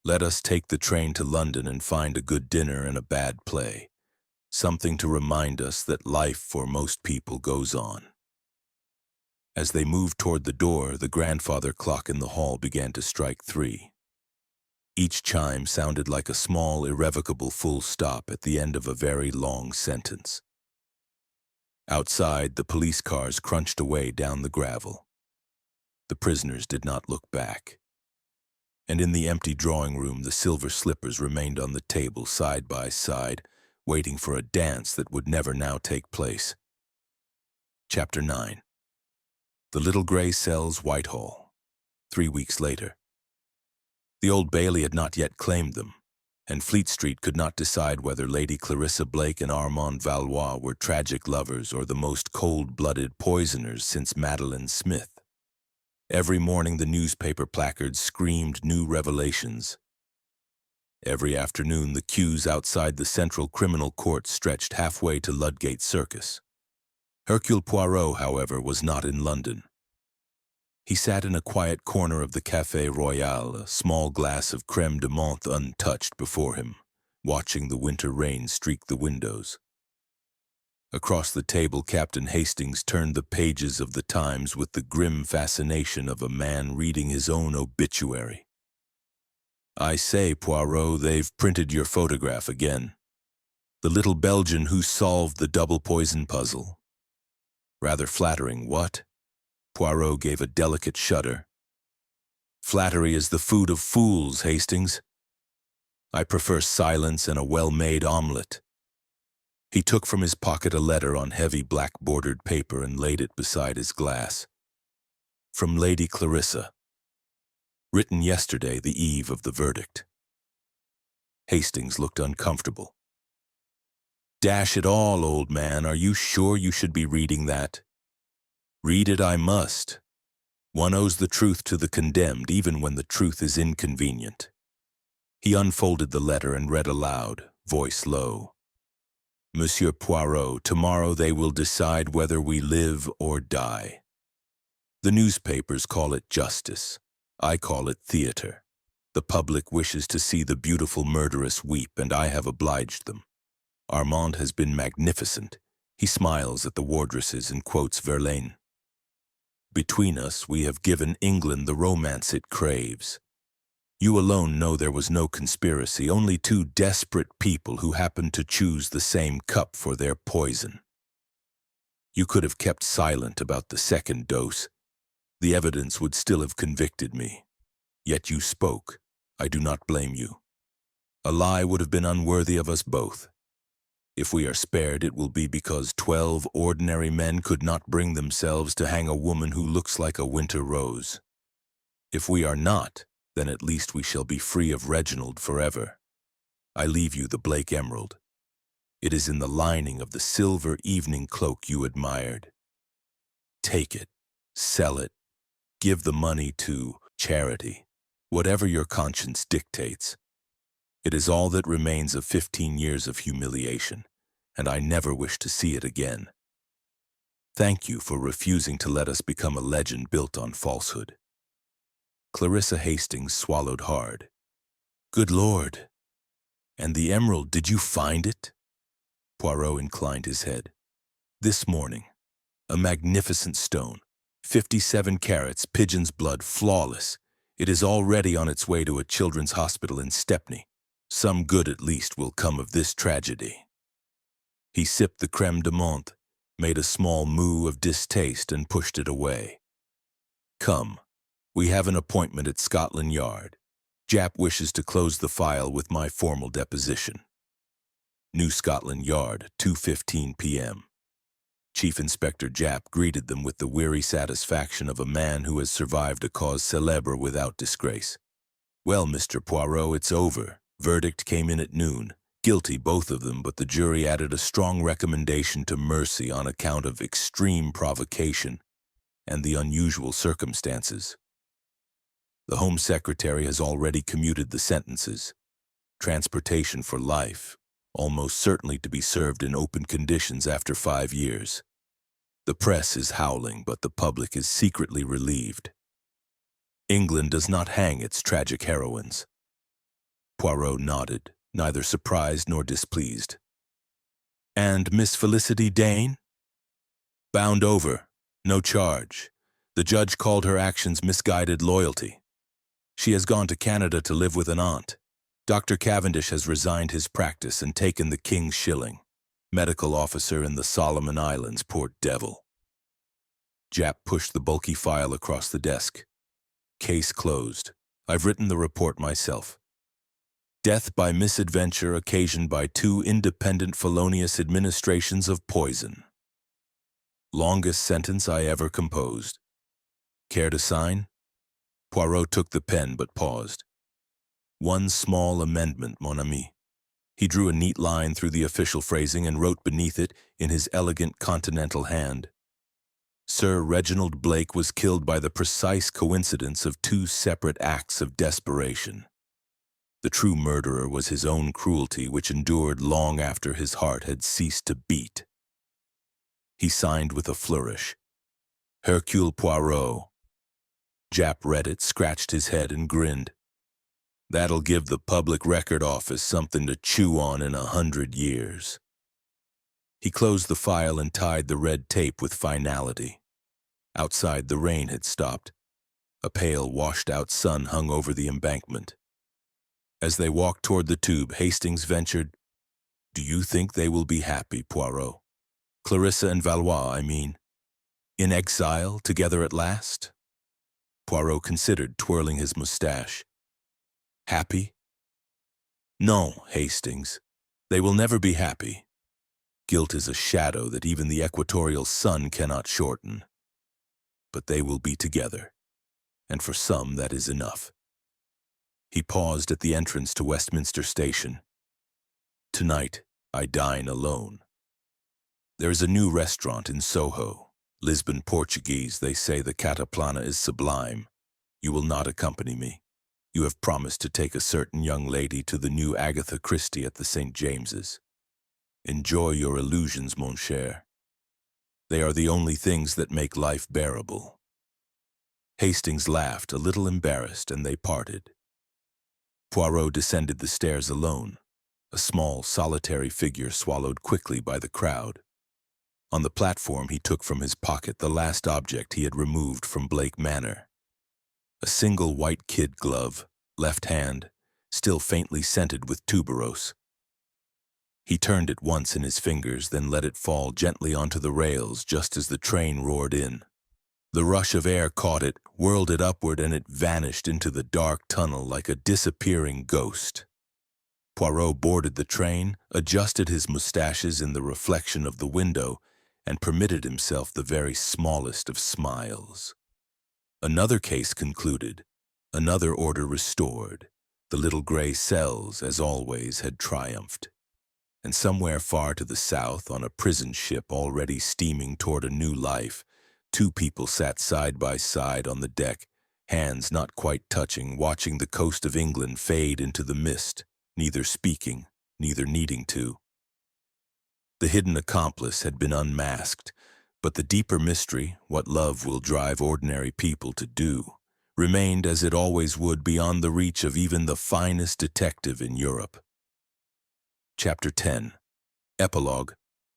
Let us take the train to London and find a good dinner and a bad play. Something to remind us that life for most people goes on. As they moved toward the door, the grandfather clock in the hall began to strike 3. Each chime sounded like a small, irrevocable full stop at the end of a very long sentence. Outside, the police cars crunched away down the gravel. The prisoners did not look back. And in the empty drawing room, the silver slippers remained on the table side by side, waiting for a dance that would never now take place. Chapter 9. The Little Grey Cells, Whitehall. 3 weeks later. The Old Bailey had not yet claimed them, and Fleet Street could not decide whether Lady Clarissa Blake and Armand Valois were tragic lovers or the most cold-blooded poisoners since Madeline Smith. Every morning the newspaper placards screamed new revelations. Every afternoon the queues outside the Central Criminal Court stretched halfway to Ludgate Circus. Hercule Poirot, however, was not in London. He sat in a quiet corner of the Café Royal, a small glass of crème de menthe untouched before him, watching the winter rain streak the windows. Across the table, Captain Hastings turned the pages of the Times with the grim fascination of a man reading his own obituary. "I say, Poirot, they've printed your photograph again. The little Belgian who solved the double poison puzzle. Rather flattering, what?" Poirot gave a delicate shudder. "Flattery is the food of fools, Hastings. I prefer silence and a well-made omelette." He took from his pocket a letter on heavy black-bordered paper and laid it beside his glass. From Lady Clarissa. Written yesterday, the eve of the verdict. Hastings looked uncomfortable. "Dash it all, old man, are you sure you should be reading that?" "Read it I must. One owes the truth to the condemned, even when the truth is inconvenient." He unfolded the letter and read aloud, voice low. "Monsieur Poirot, tomorrow they will decide whether we live or die. The newspapers call it justice. I call it theater. The public wishes to see the beautiful murderess weep, and I have obliged them. Armand has been magnificent. He smiles at the wardresses and quotes Verlaine. Between us, we have given England the romance it craves. You alone know there was no conspiracy, only two desperate people who happened to choose the same cup for their poison. You could have kept silent about the second dose. The evidence would still have convicted me. Yet you spoke. I do not blame you. A lie would have been unworthy of us both. If we are spared, it will be because 12 ordinary men could not bring themselves to hang a woman who looks like a winter rose. If we are not, then at least we shall be free of Reginald forever. I leave you the Blake emerald. It is in the lining of the silver evening cloak you admired. Take it, sell it, give the money to charity, whatever your conscience dictates. It is all that remains of 15 years of humiliation, and I never wish to see it again. Thank you for refusing to let us become a legend built on falsehood." Clarissa Hastings swallowed hard. "Good Lord! And the emerald, did you find it?" Poirot inclined his head. "This morning. A magnificent stone. 57 carats, pigeon's blood, flawless. It is already on its way to a children's hospital in Stepney. Some good at least will come of this tragedy." He sipped the crème de menthe, made a small moue of distaste and pushed it away. "Come, we have an appointment at Scotland Yard. Japp wishes to close the file with my formal deposition. New Scotland Yard, 2:15 p.m. Chief Inspector Japp greeted them with the weary satisfaction of a man who has survived a cause célèbre without disgrace. "Well, Mr. Poirot, it's over. Verdict came in at noon. Guilty, both of them, but the jury added a strong recommendation to mercy on account of extreme provocation and the unusual circumstances. The Home Secretary has already commuted the sentences. Transportation for life, almost certainly to be served in open conditions after 5 years. The press is howling, but the public is secretly relieved. England does not hang its tragic heroines." Poirot nodded, neither surprised nor displeased. "And Miss Felicity Dane?" "Bound over. No charge. The judge called her actions misguided loyalty." She has gone to Canada to live with an aunt. Dr. Cavendish has resigned his practice and taken the king's shilling. Medical officer in the Solomon Islands, poor devil. Jap pushed the bulky file across the desk. Case closed. I've written the report myself. Death by misadventure occasioned by 2 independent felonious administrations of poison. Longest sentence I ever composed. Care to sign? Poirot took the pen but paused. One small amendment, mon ami. He drew a neat line through the official phrasing and wrote beneath it, in his elegant continental hand, Sir Reginald Blake was killed by the precise coincidence of 2 separate acts of desperation. The true murderer was his own cruelty, which endured long after his heart had ceased to beat. He signed with a flourish. Hercule Poirot. Jap read it, scratched his head, and grinned. That'll give the Public Record Office something to chew on in 100 years. He closed the file and tied the red tape with finality. Outside, the rain had stopped. A pale, washed-out sun hung over the embankment. As they walked toward the tube, Hastings ventured, Do you think they will be happy, Poirot? Clarissa and Valois, I mean. In exile, together at last? Poirot considered, twirling his mustache. Happy? No, Hastings. They will never be happy. Guilt is a shadow that even the equatorial sun cannot shorten. But they will be together, and for some that is enough. He paused at the entrance to Westminster Station. Tonight, I dine alone. There is a new restaurant in Soho. Lisbon Portuguese, they say the cataplana is sublime. You will not accompany me. You have promised to take a certain young lady to the new Agatha Christie at the St. James's. Enjoy your illusions, mon cher. They are the only things that make life bearable. Hastings laughed, a little embarrassed, and they parted. Poirot descended the stairs alone, a small, solitary figure swallowed quickly by the crowd. On the platform, he took from his pocket the last object he had removed from Blake Manor. A single white kid glove, left hand, still faintly scented with tuberose. He turned it once in his fingers, then let it fall gently onto the rails just as the train roared in. The rush of air caught it, whirled it upward, and it vanished into the dark tunnel like a disappearing ghost. Poirot boarded the train, adjusted his mustaches in the reflection of the window, and permitted himself the very smallest of smiles. Another case concluded, another order restored. The little gray cells, as always, had triumphed. And somewhere far to the south, on a prison ship already steaming toward a new life, 2 people sat side by side on the deck, hands not quite touching, watching the coast of England fade into the mist, neither speaking, neither needing to. The hidden accomplice had been unmasked, but the deeper mystery, what love will drive ordinary people to do, remained as it always would beyond the reach of even the finest detective in Europe. Chapter 10. Epilogue.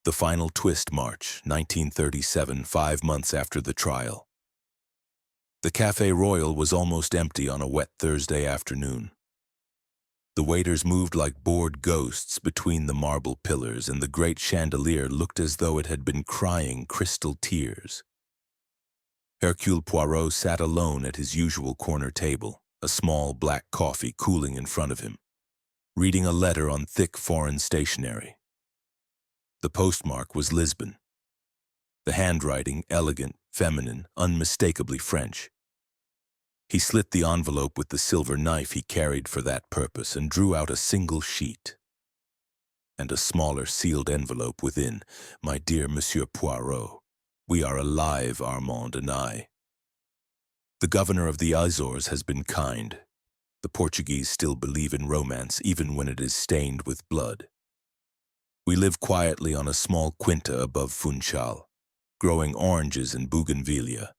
The Final Twist, March, 1937, 5 months after the trial. The Café Royal was almost empty on a wet Thursday afternoon. The waiters moved like bored ghosts between the marble pillars, and the great chandelier looked as though it had been crying crystal tears. Hercule Poirot sat alone at his usual corner table, a small black coffee cooling in front of him, reading a letter on thick foreign stationery. The postmark was Lisbon. The handwriting, elegant, feminine, unmistakably French. He slit the envelope with the silver knife he carried for that purpose and drew out a single sheet. And a smaller sealed envelope within. My dear Monsieur Poirot, we are alive, Armand and I. The governor of the Azores has been kind. The Portuguese still believe in romance, even when it is stained with blood. We live quietly on a small quinta above Funchal, growing oranges and bougainvillea.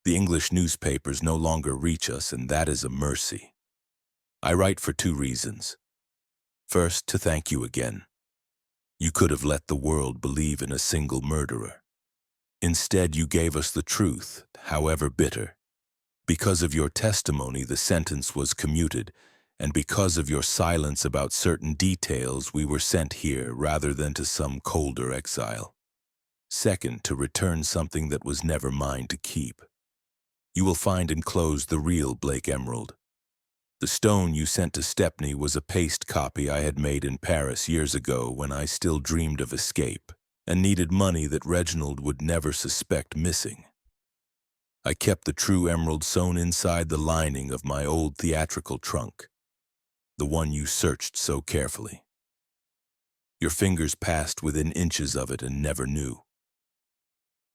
The English newspapers no longer reach us, and that is a mercy. I write for 2 reasons. First, to thank you again. You could have let the world believe in a single murderer. Instead, you gave us the truth, however bitter. Because of your testimony, the sentence was commuted, and because of your silence about certain details, we were sent here rather than to some colder exile. Second, to return something that was never mine to keep. You will find enclosed the real Blake emerald. The stone you sent to Stepney was a paste copy I had made in Paris years ago when I still dreamed of escape and needed money that Reginald would never suspect missing. I kept the true emerald sewn inside the lining of my old theatrical trunk, the one you searched so carefully. Your fingers passed within inches of it and never knew.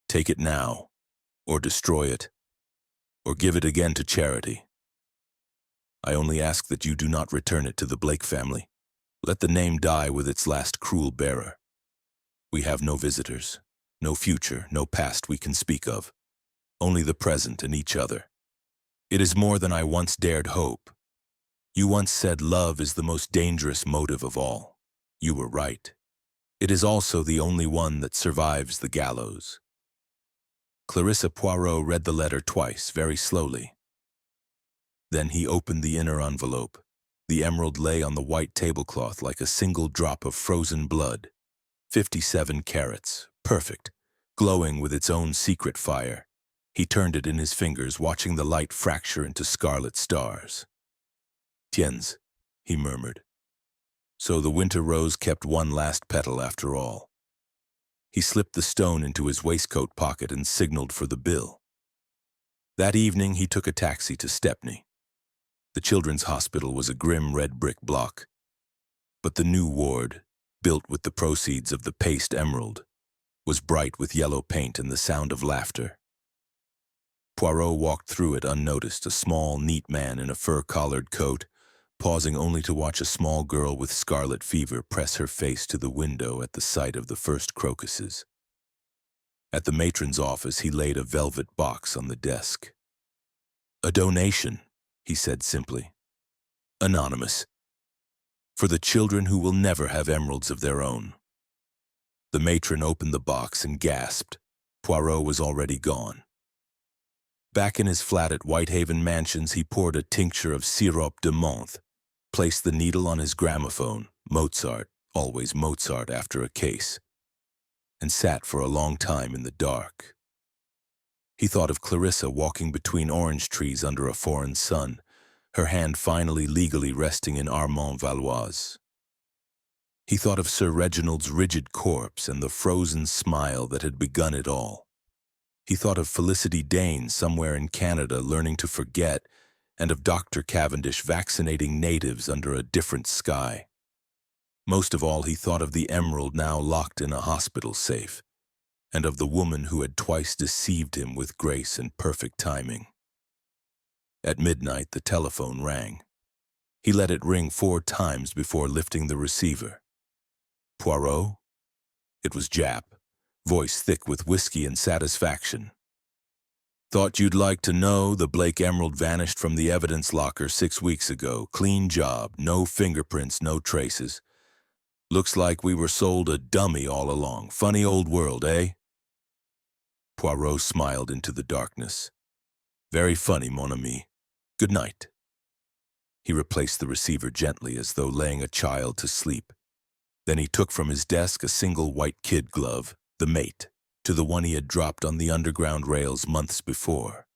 Take it now, or destroy it, or give it again to charity. I only ask that you do not return it to the Blake family. Let the name die with its last cruel bearer. We have no visitors, no future, no past we can speak of, only the present and each other. It is more than I once dared hope. You once said love is the most dangerous motive of all. You were right. It is also the only one that survives the gallows. Clarissa Poirot read the letter twice, very slowly. Then he opened the inner envelope. The emerald lay on the white tablecloth like a single drop of frozen blood. 57 carats, perfect, glowing with its own secret fire. He turned it in his fingers, watching the light fracture into scarlet stars. Tiens, he murmured. So the winter rose kept one last petal after all. He slipped the stone into his waistcoat pocket and signaled for the bill. That evening he took a taxi to Stepney. The children's hospital was a grim red brick block, but the new ward, built with the proceeds of the paste emerald, was bright with yellow paint and the sound of laughter. Poirot walked through it unnoticed, a small, neat man in a fur-collared coat, pausing only to watch a small girl with scarlet fever press her face to the window at the sight of the first crocuses. At the matron's office, he laid a velvet box on the desk. "A donation," he said simply. "Anonymous. For the children who will never have emeralds of their own." The matron opened the box and gasped. Poirot was already gone. Back in his flat at Whitehaven Mansions, he poured a tincture of sirop de menthe, placed the needle on his gramophone, Mozart, always Mozart after a case, and sat for a long time in the dark. He thought of Clarissa walking between orange trees under a foreign sun, her hand finally legally resting in Armand Valois'. He thought of Sir Reginald's rigid corpse and the frozen smile that had begun it all. He thought of Felicity Dane somewhere in Canada learning to forget, and of Dr. Cavendish vaccinating natives under a different sky. Most of all, he thought of the emerald now locked in a hospital safe, and of the woman who had twice deceived him with grace and perfect timing. At midnight, the telephone rang. He let it ring 4 times before lifting the receiver. "Poirot?" It was Jap, voice thick with whiskey and satisfaction. "Thought you'd like to know the Blake emerald vanished from the evidence locker 6 weeks ago. Clean job, no fingerprints, no traces. Looks like we were sold a dummy all along. Funny old world, eh?" Poirot smiled into the darkness. "Very funny, mon ami. Good night." He replaced the receiver gently as though laying a child to sleep. Then he took from his desk a single white kid glove, the mate, to the one he had dropped on the underground rails months before.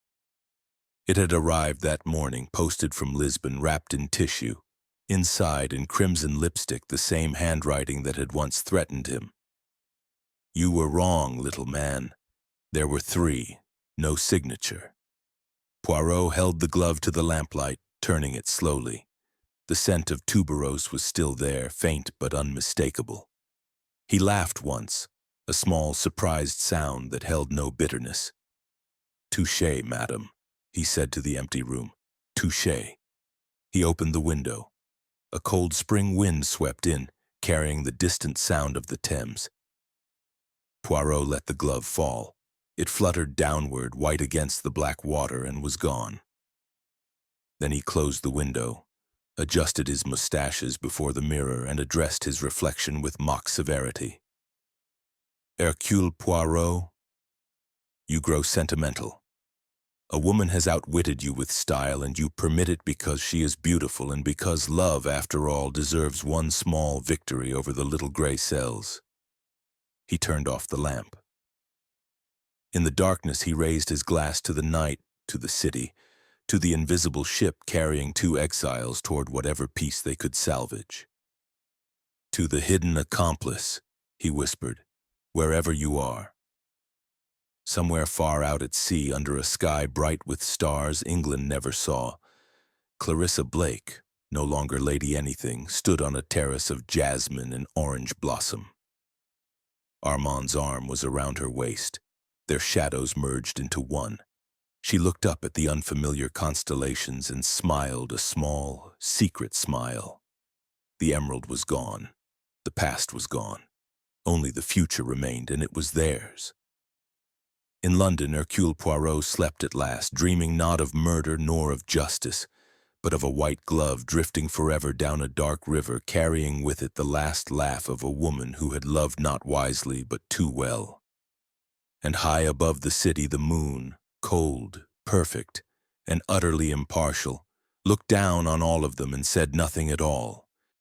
It had arrived that morning, posted from Lisbon, wrapped in tissue. Inside, in crimson lipstick, the same handwriting that had once threatened him. "You were wrong, little man. There were 3, no signature." Poirot held the glove to the lamplight, turning it slowly. The scent of tuberose was still there, faint but unmistakable. He laughed once, a small, surprised sound that held no bitterness. "Touché, madam," he said to the empty room. "Touché." He opened the window. A cold spring wind swept in, carrying the distant sound of the Thames. Poirot let the glove fall. It fluttered downward, white against the black water, and was gone. Then he closed the window, adjusted his mustaches before the mirror, and addressed his reflection with mock severity. "Hercule Poirot, you grow sentimental. A woman has outwitted you with style, and you permit it because she is beautiful and because love, after all, deserves one small victory over the little gray cells. He turned off the lamp. In the darkness, he raised his glass to the night, to the city, to the invisible ship carrying two exiles toward whatever peace they could salvage. "To the hidden accomplice," he whispered, "wherever you are." Somewhere far out at sea, under a sky bright with stars England never saw, Clarissa Blake, no longer Lady Anything, stood on a terrace of jasmine and orange blossom. Armand's arm was around her waist. Their shadows merged into one. She looked up at the unfamiliar constellations and smiled a small, secret smile. The emerald was gone. The past was gone. Only the future remained, and it was theirs. In London, Hercule Poirot slept at last, dreaming not of murder nor of justice, but of a white glove drifting forever down a dark river, carrying with it the last laugh of a woman who had loved not wisely but too well. And high above the city, the moon, cold, perfect, and utterly impartial, looked down on all of them and said nothing at all.